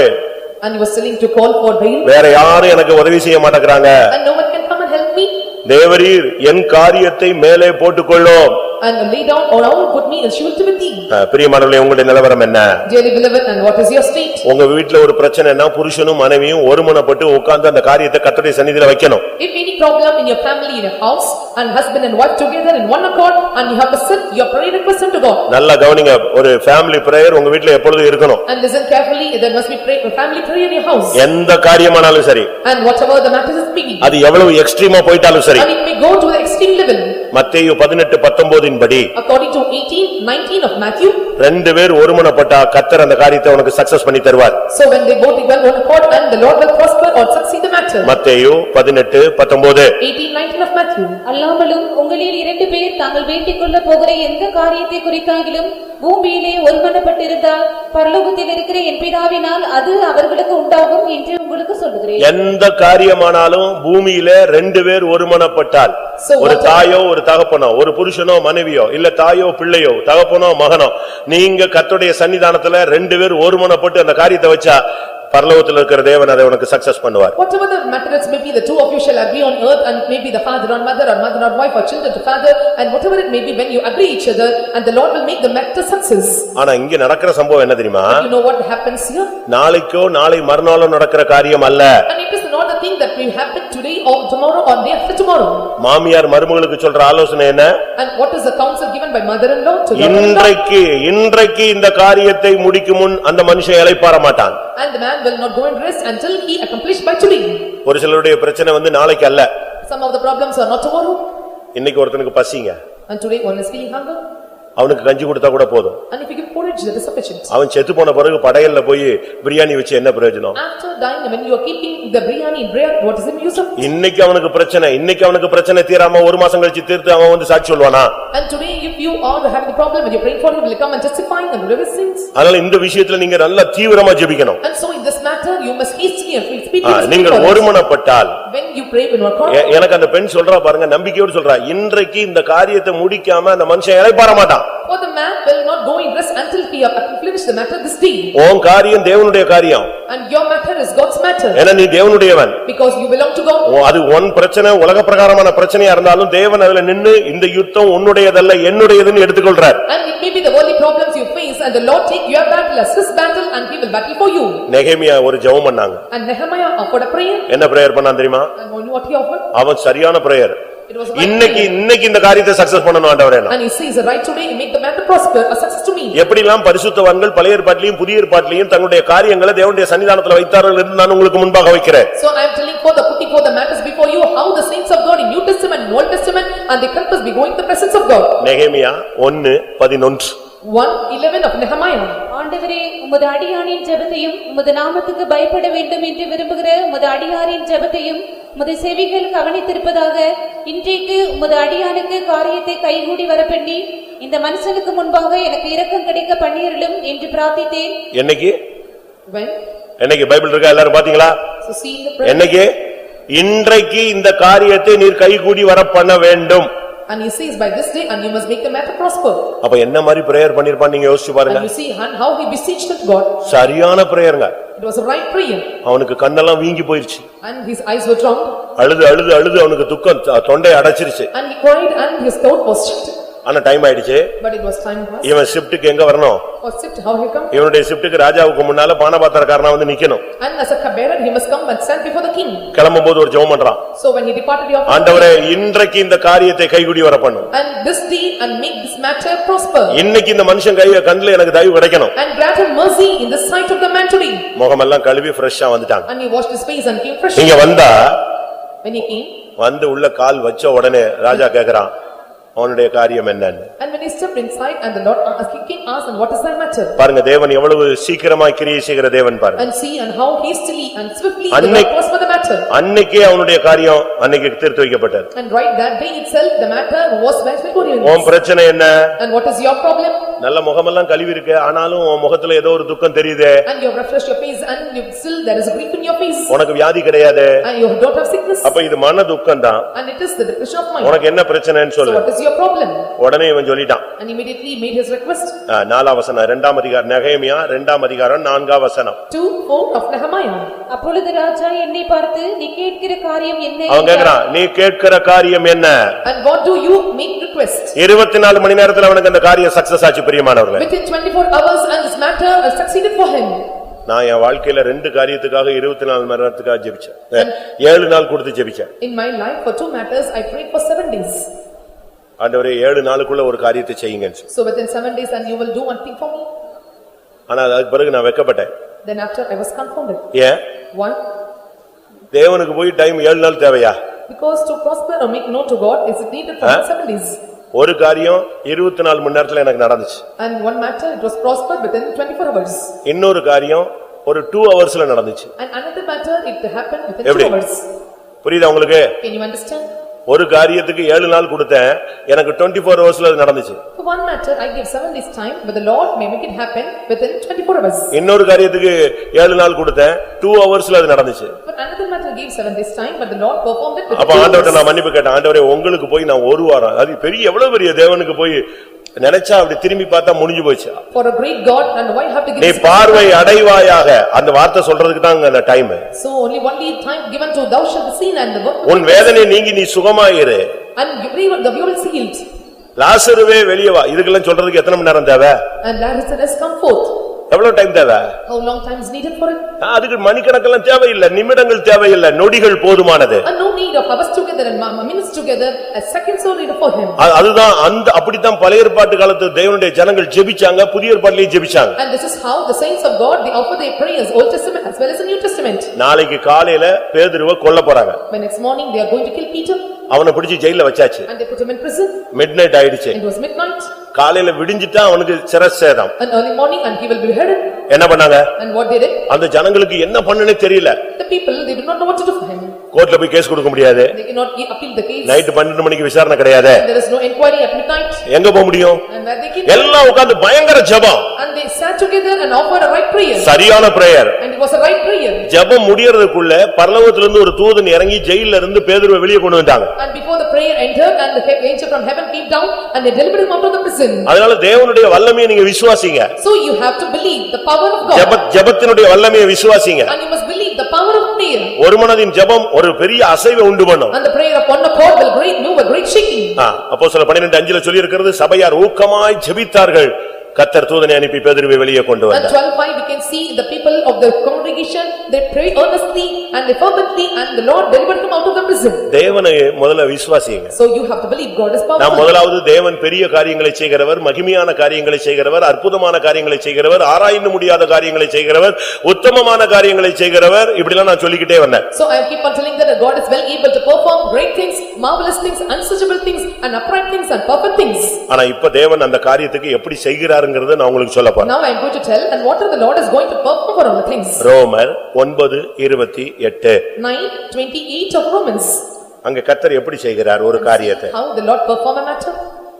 And he was telling to call for bail. வேற யாரும் எனக்கு உதவி செய்ய மாட்டேங்கறாங்க. And no one can come and help me. தேவரீர் என் காரியத்தை மேலே போட்டுக்கொள்ளும். And lay down or down, put me in surety with thee. பிரியமானவர்களே, உங்களுடைய நிலவரம் என்ன? Dearly beloved, and what is your state? உங்க வீட்ல ஒரு பிரச்சனைனா புருஷனும் மனைவியும் ஒருமனப்பட்டு உட்கார்ந்து அந்த காரியத்தை கர்த்தருடைய சந்நிதியில வைக்கணும். If any problem in your family, in your house, and husband and wife together in one accord, and you have to sit your prayer request unto God. நல்லா கவனிங்க, ஒரு ஃபேமிலி பிரேயர் உங்க வீட்ல எப்பொழுதும் இருக்கணும். And listen carefully, there must be family prayer in your house. எந்த காரியமானாலும் சரி. And whatever the matter is speaking. அது எவ்வளவு எக்ஸ்ட்ரீமா போயிட்டாலும் சரி. And it may go to the extreme level. மத்தேயு 18:19 படி according to 18:19 of Matthew, ரெண்டு பேர் ஒருமனப்பட்டா கர்த்தர் அந்த காரியத்தை உனக்கு சக்சஸ் பண்ணி தருவார். So when they both equal one accord and the Lord will prosper or succeed the matter. மத்தேயு 18:19. 18:19 of Matthew. அல்லாமலும் உங்களில் 2 பேர் தாங்கள் வேண்டிக் கொள்ள போகிற எந்த காரியத்தை குறித்தாகிலும் பூமியிலே ஒருமனப்பட்டிருந்தால் பரலோகத்தில் இருக்கிற என் பிதாவினால் அது அவர்களுக்கு உண்டாகும் என்று உங்களுக்கு சொல்லுகிறேன். எந்த காரியமானாலும் பூமியில ரெண்டு பேர் ஒருமனப்பட்டால், ஒரு தாயோ ஒரு தகப்பனோ, ஒரு புருஷனோ மனைவியோ, இல்ல தாயோ பிள்ளையோ, தகப்பனோ மகனோ, நீங்க கர்த்தருடைய சன்னிதானத்துல ரெண்டு பேர் ஒருமனப்பட்டு அந்த காரியத்தை வச்சா பரலோகத்தில் இருக்கிற தேவன் அதை உனக்கு சக்சஸ் பண்ணுவார். Whatever the matters may be, the two of you shall agree on earth, and maybe the father or mother or wife or children to father, and whatever it may be, when you agree each other, and the Lord will make the matter success. ஆனா இங்க நடக்கிற சம்பவம் என்ன தெரியுமா? You know what happens here? நாளைக்கோ நாளை மறுநாளோ நடக்கிற காரியம் அல்ல. And it is not the thing that will happen today or tomorrow or day after tomorrow. மாமியார் மருமகளுக்கு சொல்ற ஆலோசனை என்ன? And what is the counsel given by mother-in-law to இன்றைக்கு இந்த காரியத்தை முடிக்கும் முன் அந்த மனுஷன் இளைப்பாற மாட்டான். And the man will not go and rest until he accomplished by today. ஒரு சிலருடைய பிரச்சனை நாளைக்கு அல்ல. Some of the problems are not tomorrow. இன்னைக்கு ஒருத்தனுக்கு பசிங்க. And today one is feeling hunger. அவனுக்கு கஞ்சி கொடுத்தா கூட போதும். And if you give porridge, that is sufficient. அவன் செத்து போன பிறகு படையல்ல போய் பிரியாணி வச்சு என்ன பிரயோஜனம்? After dying, when you are keeping the biryani in bread, what is the use of it? இன்னைக்கு அவனுக்கு பிரச்சனை தீராம ஒரு மாசம் கழிச்சு தீர்த்து அவன் சாட்சி சொல்வானா? And today if you are having the problem and you are praying for him, will come and testify and deliver sins. அதனால இந்த விஷயத்துல நீங்க நல்ல தீவிரமா ஜெபிக்கணும். And so in this matter you must hastily and speedily. நீங்கள் ஒருமனப்பட்டால் when you pray in your heart. எனக்கு அந்த பெண் சொல்றா பாருங்க, நம்பிக்கையோடு சொல்றா, இன்றைக்கு இந்த காரியத்தை முடிக்காம அந்த மனுஷன் இளைப்பாற மாட்டான். For the man will not go in rest until he have accomplished the matter this day. உன் காரியம் தேவனுடைய காரியம். And your matter is God's matter. ஏன்னா நீ தேவனுடையவன். Because you belong to God. அது உன் பிரச்சனை உலக பிரகாரமான பிரச்சனையா இருந்தாலும் தேவன் அதுல நின்னு இந்த யுத்தம் உன்னுடையதல்ல என்னுடையதுன்னு எடுத்துக்கொள்றார். And it may be the worldly problems you face and the Lord take your battle as his battle and he will battle for you. நெகேமியா ஒரு ஜெபம் பண்ணாங்க. And Nehemiah offered a prayer. என்ன பிரேயர் பண்ணான் தெரியுமா? And what he offered? அவன் சரியான prayer. இன்னைக்கு இந்த காரியத்தை சக்சஸ் பண்ணனும் ஆண்டவரே. And he says right today make the matter prosper a success to me. எப்படிலாம் பரிசுத்தவான்கள் பழைய ஏற்பாட்டிலும் புதிய ஏற்பாட்டிலும் தங்களுடைய காரியங்களை தேவனுடைய சன்னிதானத்துல வைத்தார்கள் என்று நான் உங்களுக்கு முன்பாக வைக்கிறேன். So I am telling putting for the matters before you how the saints of God in New Testament and Old Testament and they confess be going to the presence of God. நெகேமியா 1:11 1:11 of Nehemiah. ஆண்டவரே, உமது அடியானின் ஜெபத்தையும் உமது நாமத்துக்கு பயப்பட வேண்டும் என்று விரும்புகிற உமது அடியாரின் ஜெபத்தையும் உமது செவிகள் கவனித்திருப்பதாக இன்றைக்கு உமது அடியானுக்கு காரியத்தை கைகூடி வரப்பண்ணி இந்த மனுஷனுக்கு முன்பாக எனக்கு இரக்கம் கிடைக்க பண்ணியருளும் என்று பிரார்த்தித்தேன். என்னைக்கு பைபிள் இருக்கா எல்லாரும் பாத்தீங்களா? என்னைக்கு? இன்றைக்கு இந்த காரியத்தை நீர் கைகூடி வர பண்ண வேண்டும். And he says by this day and you must make the matter prosper. அப்ப என்ன மாதிரி பிரேயர் பண்ணிருப்பான் நீங்க யோசிச்சு பாருங்க. And you see how he beseeched God. சரியான பிரேயர்ங்க. It was a right prayer. அவனுக்கு கண்ணெல்லாம் வீங்கி போயிருச்சு. And his eyes were drowned. அழுது அவனுக்கு துக்கம் தொண்டை அடைச்சிருச்சு. And he cried and his throat was shut. ஆனா டைம் ஆயிடுச்சு. But it was time passed. இவன் ஷிப்ட்க்கு எங்க வரணும்? Or shift how he come? இவனுடைய ஷிப்ட்க்கு ராஜாவுக்கு முன்னால பானபாத்திரக்காரனா வந்து நிக்கணும். And as a cupbearer he must come and stand before the king. கிளம்பும்போது ஒரு ஜெபம் பண்றான். So when he departed he offered, ஆண்டவரே இன்றைக்கு இந்த காரியத்தை கைகூடி வர பண்ணு. And this day and make this matter prosper. இன்னைக்கு இந்த மனுஷன் கண்ணுல எனக்கு தயவு கிடைக்கணும். And grant him mercy in the sight of the man today. முகமெல்லாம் கழுவி ஃப்ரெஷ்ஷா வந்துட்டாங்க. And he washed his face and came fresh. இங்க வந்தா when he came வந்து உள்ள கால் வச்ச உடனே ராஜா கேக்குறான் அவனுடைய காரியம் என்னன்னு. And when he stepped inside and the Lord king asked and what is thy matter? பாருங்க தேவன் எவ்வளவு சீக்கிரமாய் கிரியை செய்கிற தேவன் பாருங்க. And see and how hastily and swiftly the Lord prosper the matter. அன்னைக்கே அவனுடைய காரியம் அன்னைக்கு தீர்த்து வைக்கப்பட்டது. And right that day itself the matter was met before you. உன் பிரச்சனை என்ன? And what is your problem? நல்ல முகமெல்லாம் கழுவி இருக்கு ஆனாலும் உன் முகத்துல ஏதோ ஒரு துக்கம் தெரியுதே. And you have refreshed your face and you still there is a grief in your face. உனக்கு வியாதி கிடையாது. And you don't have sickness. அப்ப இது மன துக்கம் தான். And it is the depression of mind. உனக்கு என்ன பிரச்சனைன்னு சொல்லு. So what is your problem? உடனே இவன் சொல்லிட்டான். And immediately made his request. 4 வசனம் 2ஆம் அதிகாரம் நெகேமியா 2ஆம் அதிகாரம் 4ஆம் வசனம். 2:4 of Nehemiah. அப்பொழுது ராஜா என்னை பார்த்து நீ கேட்கிற காரியம் என்ன? அவன் கேக்குறான் நீ கேட்கிற காரியம் என்ன? And what do you make request? 24 மணி நேரத்துல அவனுக்கு அந்த காரியம் சக்சஸ் ஆச்சு பிரியமானவர்களே. Within 24 hours and this matter succeeded for him. நான் என் வாழ்க்கையில 2 காரியத்துக்காக 24 மணி நேரத்துக்காக ஜெபிச்சேன். 7 நாள் கொடுத்து ஜெபிச்சேன். In my life for 2 matters I prayed for 7 days. ஆண்டவரே 7 நாளுக்குள்ள ஒரு காரியத்தை செய்யுங்க. So within 7 days and you will do one thing for me. ஆனா அதுக்கு பிறகு நான் வெட்கப்பட்டேன். Then after I was confounded. ஏன்? Why? தேவனுக்கு போய் டைம் 7 நாள் தேவையா? Because to prosper or make known to God is it needed for 7 days. ஒரு காரியம் 24 மணி நேரத்துல எனக்கு நடந்துச்சு. And one matter it was prospered within 24 hours. இன்னொரு காரியம் ஒரு 2 ஹவர்ஸ்ல நடந்துச்சு. And another matter it happened within 2 hours. புரியுதா உங்களுக்கு? Can you understand? ஒரு காரியத்துக்கு 7 நாள் கொடுத்தேன் எனக்கு 24 ஹவர்ஸ்ல அது நடந்துச்சு. For one matter I gave 7 days time but the Lord may make it happen within 24 hours. இன்னொரு காரியத்துக்கு 7 நாள் கொடுத்தேன் 2 ஹவர்ஸ்ல அது நடந்துச்சு. But another matter gave 7 days time but the Lord performed it within 2 hours. அப்ப ஆண்டவர்ட்ட நான் மன்னிப்பு கேட்டேன். ஆண்டவரே உங்களுக்கு போய் நான் ஒரு வாரம் அது பெரிய எவ்வளவு பெரிய தேவனுக்கு போய் நினைச்சா அப்படி திரும்பி பார்த்தா முடிஞ்சு போச்சு. For a great God and why have to give? நீ பார்வை அடைவாயாக அந்த வார்த்தை சொல்றதுக்கு தான் அந்த time. So only time given to thou shalt see and the work. உன் வேதனை நீங்கி நீ சுகமாயிரு. And you will see healed. லாசருவே வெளியே வா. இதுக்கெல்லாம் சொல்றதுக்கு எத்தனை மணி நேரம் தேவை? And Lazarus come forth. எவ்வளவு டைம் தேவை? How long time is needed for it? அதுக்கு மணிக்கணக்கெல்லாம் தேவையில்லை, நிமிடங்கள் தேவையில்லை, நொடிகள் போதுமானது. And no need of hours together and minutes together, a seconds only for him. அதுதான் அந்த அப்படித்தான் பழைய ஏற்பாட்டு காலத்து தேவனுடைய ஜனங்கள் ஜெபிச்சாங்க, புதிய ஏற்பாட்டிலேயும் ஜெபிச்சாங்க. And this is how the saints of God they offer their prayers Old Testament as well as the New Testament. நாளைக்கு காலையில பேதுருவை கொல்ல போறாங்க. When next morning they are going to kill Peter. அவனை பிடிச்சு ஜெயில்ல வச்சாச்சு. And they put him in prison. Midnight ஆயிடுச்சு. It was midnight. காலையில விடிஞ்சிட்டா அவனுக்கு சிரச்சேதம். And early morning and he will be beheaded. என்ன பண்ணாங்க? And what they did? அந்த ஜனங்களுக்கு என்ன பண்ணனே தெரியல. The people they did not know what to do for him. கோர்ட்ல போய் கேஸ் கொடுக்க முடியாது. They cannot appeal the case. Night 12 மணிக்கு விசாரணை கிடையாது. There is no inquiry at midnight. எங்க போக முடியும்? And where they can எல்லாம் உட்கார்ந்து பயங்கர ஜெபம். And they sat together and offered a right prayer. சரியான prayer. And it was a right prayer. ஜெபம் முடியறதுக்குள்ள பரலோகத்துல இருந்து ஒரு தூதன் இறங்கி ஜெயில்ல இருந்து பேதுருவை வெளியே கொண்டு வந்தாங்க. And before the prayer entered and the angel from heaven came down and they delivered him out of the prison. அதனால தேவனுடைய வல்லமையை நீங்க விசுவாசிங்க. So you have to believe the power of God. ஜெபத்தினுடைய வல்லமையை விசுவாசிங்க. And you must believe the power of prayer. ஒரு மனதின் ஜெபம் ஒரு பெரிய அசைவை உண்டு பண்ணும். And the prayer of one accord will move a great shaking. அப்போஸ்தலர் 12:5 சொல்லி இருக்கிறது சபையார் ஊக்கமாய் ஜெபித்தார்கள். கர்த்தர் தூதனை அனுப்பி பேதுருவை வெளியே கொண்டு வந்தார். And 12:5 we can see the people of the congregation they pray earnestly and fervently and the Lord delivered them out of the prison. தேவனை முதல்ல விசுவாசிங்க. So you have to believe God is powerful. நாம் முதலாவது தேவன் பெரிய காரியங்களை செய்கிறவர், மகிமையான காரியங்களை செய்கிறவர், அற்புதமான காரியங்களை செய்கிறவர், ஆராய்ந்து முடியாத காரியங்களை செய்கிறவர், உத்தமமான காரியங்களை செய்கிறவர், இப்படிலாம் நான் சொல்லிக்கிட்டே வந்தேன். So I keep on telling that God is well able to perform great things, marvelous things, unsearchable things and upright things and perfect things. ஆனா இப்ப தேவன் அந்த காரியத்துக்கு எப்படி செய்கிறார் நான் உங்களுக்கு சொல்ல போறேன். Now I am going to tell and what the Lord is going to perform for all the things. ரோமர் 9:28 9:28 of Romans. அங்க கர்த்தர் எப்படி செய்கிறார் ஒரு காரியத்தை? How the Lord perform a matter?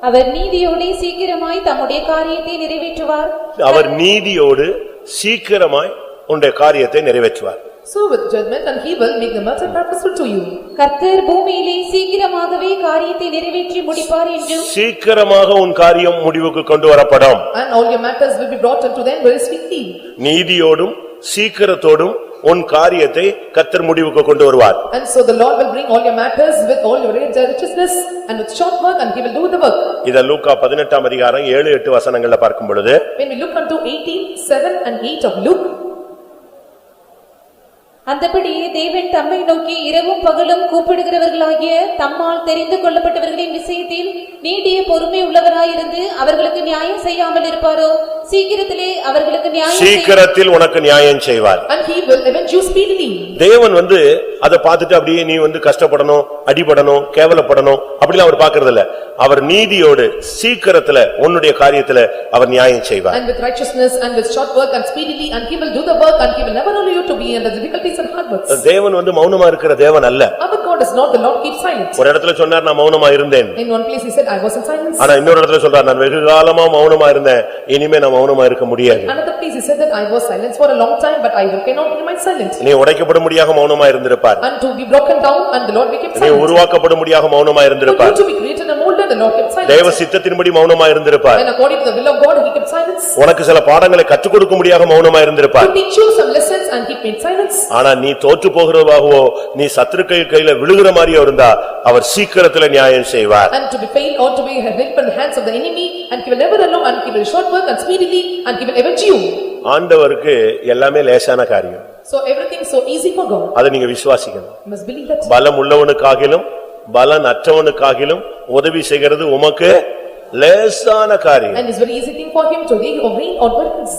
அவர் நீதியோடு சீக்கிரமாய் தம்முடைய காரியத்தை நிறைவேற்றுவார். அவர் நீதியோடு சீக்கிரமாய் உன்னுடைய காரியத்தை நிறைவேற்றுவார். So with judgment and he will make the matter purposeful to you. கர்த்தர் பூமியிலே சீக்கிரமாகவே காரியத்தை நிறைவேற்றி முடிப்பார் என்றும் சீக்கிரமாக உன் காரியம் முடிவுக்கு கொண்டு வரப்படும். And all your matters will be brought unto them very swiftly. நீதியோடும் சீக்கிரத்தோடும் உன் காரியத்தை கர்த்தர் முடிவுக்கு கொண்டு வருவார். And so the Lord will bring all your matters with all your righteousness and with short work and he will do the work. இத லூக்கா 18 அதிகாரம் 7-8 வசனங்கள்ல பார்க்கும் பொழுது when we look unto 18:7 and 8 of Luke, அந்தபடியே தேவன் தம்மை நோக்கி இரவும் பகலும் கூப்பிடுகிறவர்களாகிய தம்மால் தெரிந்து கொள்ளப்பட்டவர்களின் விஷயத்தில் நீடிய பொறுமை உள்ளவராயிருந்து அவர்களுக்கு நியாயம் செய்யாமல் இருப்பாரோ? சீக்கிரத்திலே அவர்களுக்கு சீக்கிரத்தில் உனக்கு நியாயம் செய்வார். And he will avenge you speedily. தேவன் அதை பார்த்துட்டு அப்படியே நீ கஷ்டப்படணும், அடிபடணும், கேவலப்படணும் அப்படிலாம் அவர் பார்க்கிறது இல்ல. அவர் நீதியோடு சீக்கிரத்துல உன்னுடைய காரியத்துல அவர் நியாயம் செய்வார். And with righteousness and with short work and speedily and he will do the work and he will never allow you to be in the difficulties and hard works. தேவன் மௌனமா இருக்கிற தேவன் அல்ல. Our God is not the Lord keep silent. ஒரு இடத்துல சொன்னார் நான் மௌனமா இருந்தேன். In one place he said I was in silence. ஆனா இன்னொரு இடத்துல சொல்றார் நான் வெகு காலமா மௌனமா இருந்தேன், இனிமே நான் மௌனமா இருக்க முடியாது. Another place he said that I was silent for a long time but I cannot remain silent. நீ உடைக்கப்படும்படியாக மௌனமா இருந்திருப்பார். And to be broken down and the Lord became silent. நீ உருவாக்கப்படும்படியாக மௌனமா இருந்திருப்பார். To be created and molded the Lord kept silent. தேவ சித்தத்தின்படி மௌனமா இருந்திருப்பார். And according to the will of God he kept silence. உனக்கு சில பாடங்களை கற்றுக் கொடுக்கும்படியாக மௌனமா இருந்திருப்பார். To teach you some lessons and he made silence. ஆனா நீ தோற்று போகிறவாகவோ நீ சத்துருக்கள் கையில விழுகிற மாதிரியோ இருந்தா அவர் சீக்கிரத்துல நியாயம் செய்வார். And to be failed or to be held in the hands of the enemy and he will never allow and he will short work and speedily and he will avenge you. ஆண்டவருக்கு எல்லாமே லேசான காரியம். So everything so easy for God. அதை நீங்க விசுவாசிக்கணும். You must believe that. பலம் உள்ளவனுக்காகிலும் பலன் அற்றவனுக்காகிலும் உதவி செய்கிறது உமக்கு லேசான காரியம். And it's very easy thing for him to reign on burdens.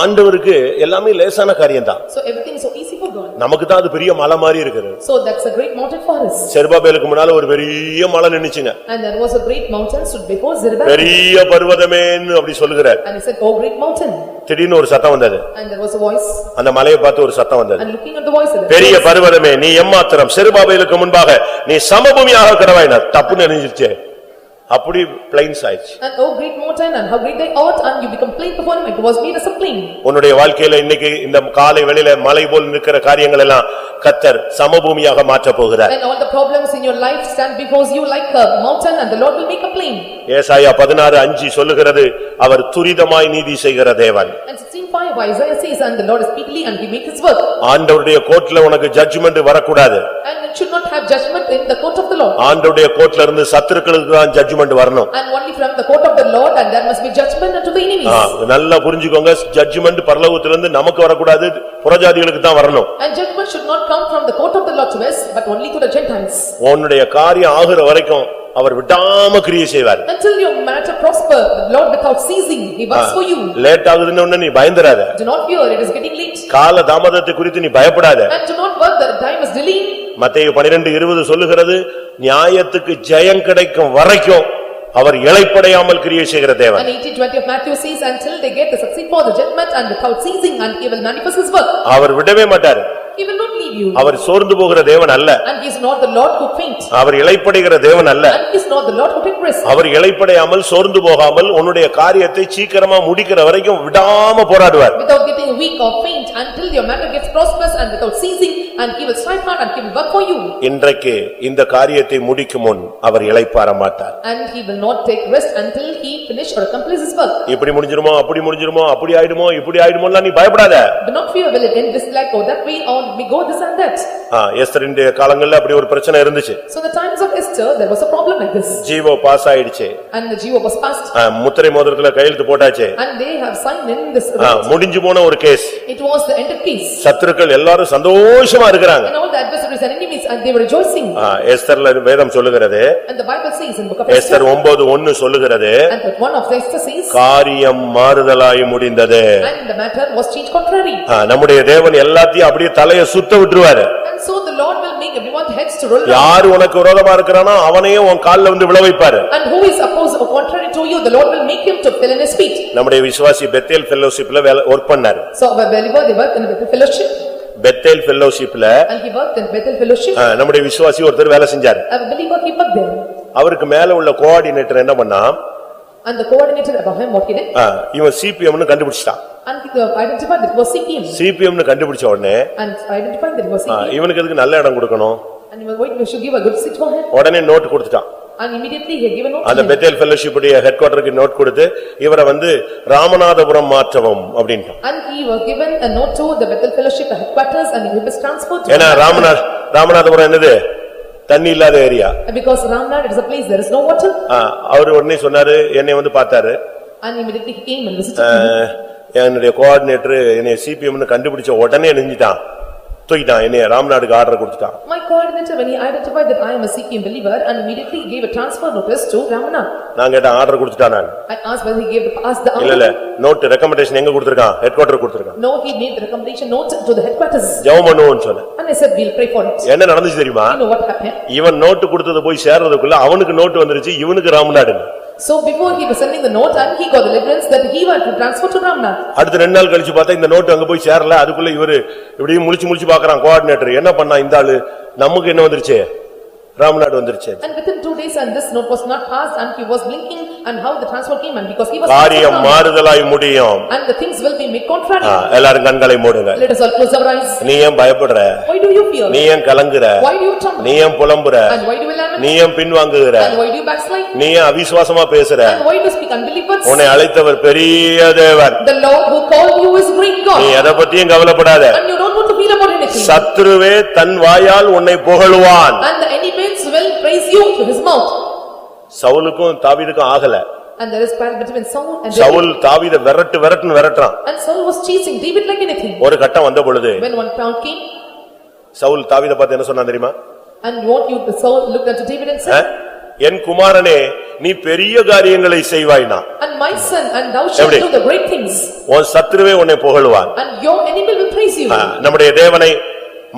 ஆண்டவருக்கு எல்லாமே லேசான காரியம் தான். So everything so easy for God. நமக்கு தான் அது பெரிய மலை மாதிரி இருக்குது. So that's a great mountain for us. செருபாபேலுக்கு முன்னால ஒரு பெரிய மலை நின்னுச்சுங்க. And there was a great mountain stood before Zerubbabel. பெரிய பர்வதமேன்னு அப்படி சொல்லுகிறார். And he said oh great mountain. திடீர்னு ஒரு சத்தம் வந்தது. And there was a voice. அந்த மலையை பார்த்து ஒரு சத்தம் வந்தது. And looking at the voice பெரிய பர்வதமே நீ எம்மாத்திரம் செருபாபேலுக்கு முன்பாக நீ சமபூமியாக கடவாயினார். தப்பு நினைச்சிருச்சே. அப்படி plains ஆயிடுச்சு. And oh great mountain and how great they ought and you become plain before him, it was made as a plain. உன்னுடைய வாழ்க்கையில இன்னைக்கு இந்த காலை வேளையில மலை போல் நிற்கிற காரியங்கள் எல்லாம் கர்த்தர் சமபூமியாக மாற்றப் போகிறார். And all the problems in your life stand before you like a mountain and the Lord will make a plain. ஏசாயா 16:5 சொல்லுகிறது அவர் துரிதமாய் நீதி செய்கிற தேவன். And 16:5 Isaiah says and the Lord is speedily and he makes his work. ஆண்டவருடைய கோர்ட்ல உனக்கு judgement வரக்கூடாது. And it should not have judgment in the court of the Lord. ஆண்டவருடைய கோர்ட்ல இருந்து சத்துருக்களுக்கு தான் ஜட்ஜ்மென்ட் வரணும். And only from the court of the Lord and there must be judgment unto the enemies. நல்லா புரிஞ்சுக்கோங்க, ஜட்ஜ்மென்ட் பரலோகத்திலிருந்து நமக்கு வரக்கூடாது, புறஜாதிகளுக்கு தான் வரணும். And judgment should not come from the court of the Lord to us but only to the Gentiles. உன்னுடைய காரியம் ஆகுற வரைக்கும் அவர் விடாம கிரியை செய்வார். Until your matter prosper, the Lord without ceasing he works for you. Late ஆகுதுன்னு நீ பயந்துராத. Do not fear, it is getting late. கால தாமதத்தை குறித்து நீ பயப்படாத. And do not worry, the time is delayed. மத்தேயு 12:20 சொல்லுகிறது, நியாயத்துக்கு ஜெயம் கிடைக்கும் வரைக்கும் அவர் இளைப்படையாமல் கிரியை செய்கிற தேவன். And 18:20 of Matthew says until they get the succeed for the judgment and without ceasing and he will manifest his work. அவர் விடவே மாட்டார். He will not leave you. அவர் சோர்ந்து போகிற தேவன் அல்ல. And he is not the Lord who faint. அவர் இளைப்படைகிற தேவன் அல்ல. And he is not the Lord who take rest. அவர் இளைப்படையாமல் சோர்ந்து போகாமல் உன்னுடைய காரியத்தை சீக்கிரமா முடிக்கிற வரைக்கும் விடாம போராடுவார். Without getting weak or faint until your matter gets prosperous and without ceasing and he will strive hard and he will work for you. இன்றைக்கு இந்த காரியத்தை முடிக்கும் முன் அவர் இளைப்பாற மாட்டார். And he will not take rest until he finish or accomplish his work. இப்படி முடிஞ்சிருமோ அப்படி முடிஞ்சிருமோ அப்படி ஆயிடுமோ இப்படி ஆயிடுமோலாம் நீ பயப்படாத. Do not fear will it end this like or that way or we go this and that. எஸ்தரின் காலங்கள்ல அப்படி ஒரு பிரச்சனை இருந்துச்சு. So the times of Esther there was a problem like this. ஜீவோ பாஸ் ஆயிடுச்சு. And the ஜீவோ was passed. முத்திரை மோதிரத்துல கையெழுத்து போட்டாச்சு. And they have signed in this. முடிஞ்சு போன ஒரு case. It was the ended case. சத்துருக்கள் எல்லாரும் சந்தோஷமா இருக்காங்க. And all the adversaries and enemies and they were rejoicing. எஸ்தர்ல வேதம் சொல்லுகிறது. And the Bible says in book of Esther. Esther 9:1 சொல்லுகிறது. And that one of the Esther says. காரியம் மாறுதலாய் முடிந்தது. And the matter was changed contrary. நம்முடைய தேவன் எல்லாத்தையும் அப்படியே தலையை சுத்த விட்டுருவாரு. And so the Lord will make everyone's heads to roll. யார் உனக்கு விரோதமா இருக்கறானோ அவனையே உன் கால்ல வந்து விழ வைப்பாரு. And who is opposed or contrary to you, the Lord will make him to fall in his feet. நம்முடைய விசுவாசி பெத்தேல் ஃபெல்லோஷிப்ல வர்க் பண்ணாரு. So a believer they work in Bethel fellowship. Bethel ஃபெல்லோஷிப்ல And he worked in Bethel fellowship. நம்முடைய விசுவாசி ஒருத்தர் வேலை செஞ்சாரு. A believer he worked there. அவருக்கு மேல உள்ள கோஆர்டினேட்டர் என்ன பண்ணா? And the coordinator above him what he did? இவன் CPM னு கண்டுபிடிச்சான். And he identified that it was CPM. CPM னு கண்டுபிடிச்ச உடனே And identified that it was CPM. இவனுக்கு எதுக்கு நல்ல இடம் கொடுக்கணும்? And he was waiting we should give a good seat for him. உடனே நோட் கொடுத்துட்டான். And immediately he gave a note. அந்த பெத்தேல் ஃபெல்லோஷிப் உடைய ஹெட் குவார்ட்டருக்கு நோட் கொடுத்து இவரை வந்து ராமநாதபுரம் மாற்றவும் அப்படின்ட்டான். And he was given a note to the Bethel fellowship headquarters and he was transferred to. ஏனா ராமநாதபுரம் என்னது? தண்ணி இல்லாத area. Because Ramnad it is a place there is no water. அவர் உடனே சொன்னாரு, என்னை வந்து பார்த்தாரு. And immediately he came and visited me. என்னுடைய கோஆர்டினேட்டர் என்னை CPM னு கண்டுபிடிச்ச உடனே நெஞ்சிட்டான். தூக்கிட்டான், என்னை ராமநாடுக்கு ஆர்டர் கொடுத்துட்டான். My coordinator when he identified that I am a CPM believer and immediately he gave a transfer notice to Ramnad. நான் கேட்டேன், ஆர்டர் கொடுத்துட்டான் நான். I asked whether he gave the order. இல்ல நோட் ரெக்கமெண்டேஷன் எங்க கொடுத்திருக்கான்? Headquarter கொடுத்திருக்கான். No, he made the recommendation note to the headquarters. ஜெபம் பண்ணுவோம்னு சொன்னேன். And I said we'll pray for it. என்ன நடந்துச்சு தெரியுமா? You know what happened? இவன் நோட் கொடுத்தது போய் சேர்றதுக்குள்ள அவனுக்கு நோட் வந்துருச்சு, இவனுக்கு Ramanad. So before he was sending the note and he got the deliverance that he wanted to transfer to Ramnad. அடுத்த 2 நாள் கழிச்சு பார்த்தா இந்த நோட் அங்க போய் சேரல. அதுக்குள்ள இவரு இப்படி முழிச்சு பார்க்கறான் கோஆர்டினேட்டர். என்ன பண்ணா இந்த ஆளு? நமக்கு என்ன வந்துருச்சு? ராமநாடு வந்துருச்சு. And within 2 days and this note was not passed and he was blinking and how the transfer came and because he was காரியம் மாறுதலாய் முடியும். and the things will be made contrary. எல்லாரும் கண்களை மூடுங்க. Let us all close our eyes. நீ ஏன் பயப்படுற? Why do you fear? நீ ஏன் கலங்குற? Why do you tremble? நீ ஏன் புலம்புற? And why do you lament? நீ ஏன் பின்வாங்குகிற? And why do you backslide? நீ ஏன் அவிசுவாசமா பேசுற? And why do you speak unbelievers? உன்னை அழைத்தவர் பெரிய தேவன். The Lord who called you is great God. நீ எதை பத்தியும் கவலைப்படாத. And you don't want to feel about anything. சத்துருவே தன் வாயால் உன்னை புகழுவான். And the enemies will praise you to his mouth. சவுலுக்கும் தாவீதுக்கும் ஆகல. And there is parallel between Saul and David. Saul தாவீதை விரட்டுன்னு விரட்டுறான். And Saul was chasing David like anything. ஒரு கட்டம் வந்த பொழுது When one time came. Saul தாவீதை பார்த்து என்ன சொன்னான் தெரியுமா? And what you Saul looked at David and said. என் குமாரனே நீ பெரிய காரியங்களை செய்வாய்னா. And my son and thou shalt do the great things. உன் சத்துருவே உன்னை புகழுவான். And your enemy will praise you. நம்முடைய தேவனை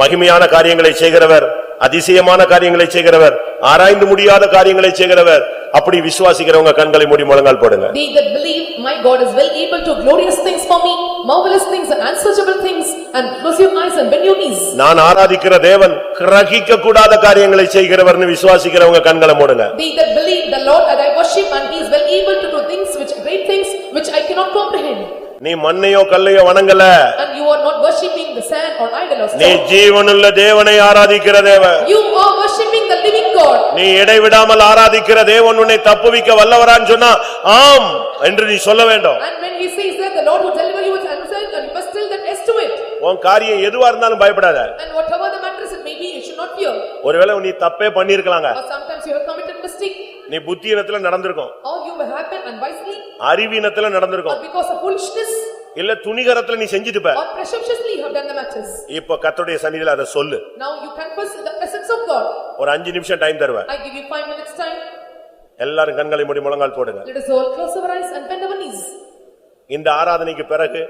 மகிமையான காரியங்களை செய்கிறவர், அதிசயமான காரியங்களை செய்கிறவர், ஆராய்ந்து முடியாத காரியங்களை செய்கிறவர், அப்படி விசுவாசிக்கிறவங்க கண்களை மூடி முழங்கால் போடுங்க. They that believe my God is well able to glorious things for me, marvelous things and unsearchable things, and close your eyes and bend your knees. நான் ஆராதிக்கிற தேவன் கிரகிக்க கூடாத காரியங்களை செய்கிறவர்னு விசுவாசிக்கிறவங்க கண்களை மூடுங்க. They that believe the Lord that I worship and he is well able to do things which great things which I cannot comprehend. நீ மண்ணையோ கல்லையோ வணங்கல. And you are not worshipping the sand or idol or stone. நீ ஜீவனுள்ள தேவனை ஆராதிக்கிற தேவன். You are worshipping the living God. நீ இடைவிடாமல் ஆராதிக்கிற தேவன் உன்னை தப்புவிக்க வல்லவரான்னு சொன்னா ஆம் என்று நீ சொல்ல வேண்டும். And when he says that the Lord will deliver you with answer, and you must tell that yes to it. உன் காரியம் எதுவா இருந்தாலும் பயப்படாத. And whatever the matter is it may be, you should not fear. ஒருவேளை நீ தப்பே பண்ணிருக்கலாங்க. Or sometimes you have committed mistake. நீ புத்தியினத்துல நடந்திருக்கும். Or you will happen unwisely. அறிவீனத்துல நடந்திருக்கும். Or because of foolishness. இல்ல துணிகரத்துல நீ செஞ்சிட்டுப்ப. Or presumptuously you have done the matters. இப்போ கர்த்தருடைய சந்நிதியில அத சொல்லு. Now you confess in the presence of God. ஒரு 5 நிமிஷம் டைம் தருவேன். I give you 5 minutes time. எல்லாரும் கண்களை மூடி முழங்கால் போடுங்க. Let us all close our eyes and bend our knees. இந்த ஆராதனைக்கு பிறகு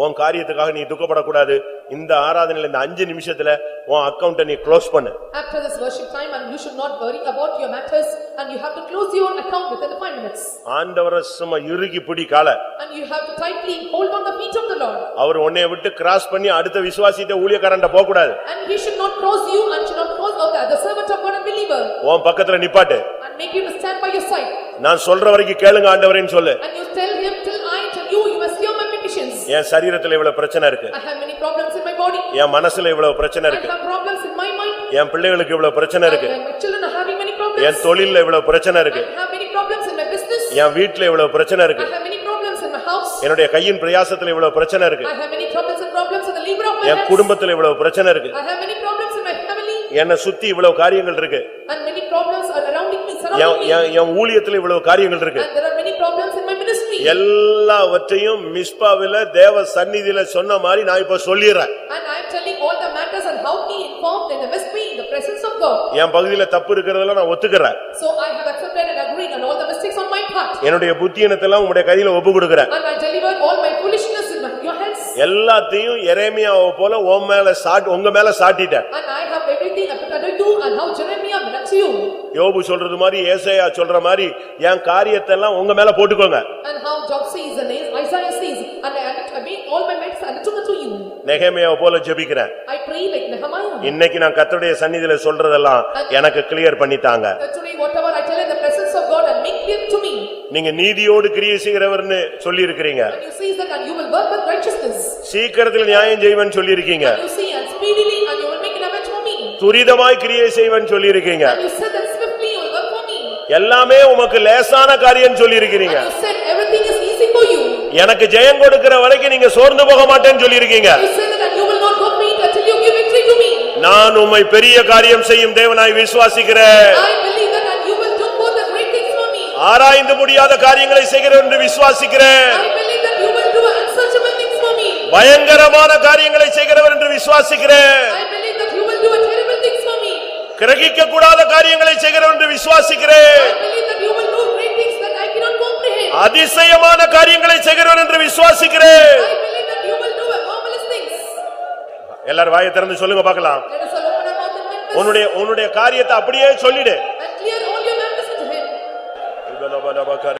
உன் காரியத்துக்காக நீ துக்கப்படக்கூடாது. இந்த ஆராதனையில இந்த 5 நிமிஷத்துல உன் அக்கவுண்ட நீ க்ளோஸ் பண்ணு. After this worship time, and you should not worry about your matters, and you have to close your account within the 5 minutes. ஆண்டவரை சும்மா இறுகி பிடி காலை. And you have to tightly hold on the feet of the Lord. அவர் உன்னை விட்டு cross பண்ணி அடுத்த விசுவாசித்த ஊழியக்காரன்ட்ட போக கூடாது. And he should not cross you and should not cross out the servant of God and believer. உன் பக்கத்துல நிப்பாட்டு. And make him to stand by your side. நான் சொல்ற வரைக்கும் கேளுங்க ஆண்டவரேன்னு சொல்லு. And you tell him till I tell you, you must hear my petitions. என் சரீரத்துல இவ்வளவு பிரச்சனை இருக்கு. I have many problems in my body. என் மனசுல இவ்வளவு பிரச்சனை இருக்கு. I have problems in my mind. என் பிள்ளைகளுக்கு இவ்வளவு பிரச்சனை இருக்கு. My children are having many problems. என் தொழில்ல இவ்வளவு பிரச்சனை இருக்கு. I have many problems in my business. என் வீட்ல இவ்வளவு பிரச்சனை இருக்கு. I have many problems in my house. என்னுடைய கையின் பிரயாசத்துல இவ்வளவு பிரச்சனை இருக்கு. I have many troubles and problems in the labor of my hands. என் குடும்பத்துல இவ்வளவு பிரச்சனை இருக்கு. I have many problems in my family. என்னை சுத்தி இவ்வளவு காரியங்கள் இருக்கு. And many problems are surrounding me. என் ஊழியத்துல இவ்வளவு காரியங்கள் இருக்கு. And there are many problems in my ministry. எல்லாவற்றையும் மிஸ்பாவில தேவ சந்நிதியில சொன்ன மாதிரி நான் இப்ப சொல்லிறேன். And I am telling all the matters and how he informed in the mystery in the presence of God. என் பகுதியில தப்பு இருக்குறதெல்லாம் நான் ஒத்துக்கறேன். So I have accepted and agreed on all the mistakes on my part. என்னுடைய புத்தியினத்தெல்லாம் உம்முடைய கையில ஒப்பு கொடுக்கிறேன். And I deliver all my foolishness in your hands. எல்லாத்தையும் எரேமியாவை போல உங்க மேல சாட்டிட்டேன். And I have everything under you and how Jeremiah belongs to you. யோபு சொல்றது மாதிரி ஏசாயா சொல்ற மாதிரி என் காரியத்தை எல்லாம் உங்க மேல போட்டுக்கோங்க. And how Job says and Isaiah says, and I make all my matters unto you. நெகேமியாவை போல ஜெபிக்கிறேன். I pray like Nehemiah. இன்னைக்கு நான் கர்த்தருடைய சந்நிதியில சொல்றதெல்லாம் எனக்கு கிளியர் பண்ணிட்டாங்க. Today whatever I tell in the presence of God and make clear to me. நீங்க நீதியோடு கிரியை செய்கிறவர்னு சொல்லி இருக்கீங்க. And you say that and you will work with righteousness. சீக்கிரத்தில் நியாயம் செய்வன் சொல்லி இருக்கீங்க. And you say and speedily and you will make an avenge for me. துரிதமாய் கிரியை செய்வன் சொல்லி இருக்கீங்க. And you said that swiftly you will work for me. எல்லாமே உமக்கு லேசான காரியம் சொல்லி இருக்கீங்க. And you said everything is easy for you. எனக்கு ஜெயம் கொடுக்கிற வரைக்கும் நீங்க சோர்ந்து போக மாட்டேன்னு சொல்லி இருக்கீங்க. You said that you will not go faint until you give victory to me. நான் உம்மை பெரிய காரியம் செய்யும் தேவனாய் விசுவாசிக்கிறேன். I believe that and you will do both the great things for me. ஆராய்ந்து முடியாத காரியங்களை செய்கிறேன் என்று விசுவாசிக்கிறேன். I believe that you will do unsearchable things for me. பயங்கரமான காரியங்களை செய்கிறவர் என்று விசுவாசிக்கிறேன். I believe that you will do terrible things for me. கிரகிக்க கூடாத காரியங்களை செய்கிறவர் என்று விசுவாசிக்கிறேன். I believe that you will do great things that I cannot comprehend. அதிசயமான காரியங்களை செய்கிறவர் என்று விசுவாசிக்கிறேன். I believe that you will do marvelous things. எல்லாரும் வாயை திறந்து சொல்லுங்க பார்க்கலாம். Let us all open our mouth and confess. உன்னுடைய காரியத்தை அப்படியே சொல்லிடு. And clear all your matters unto him.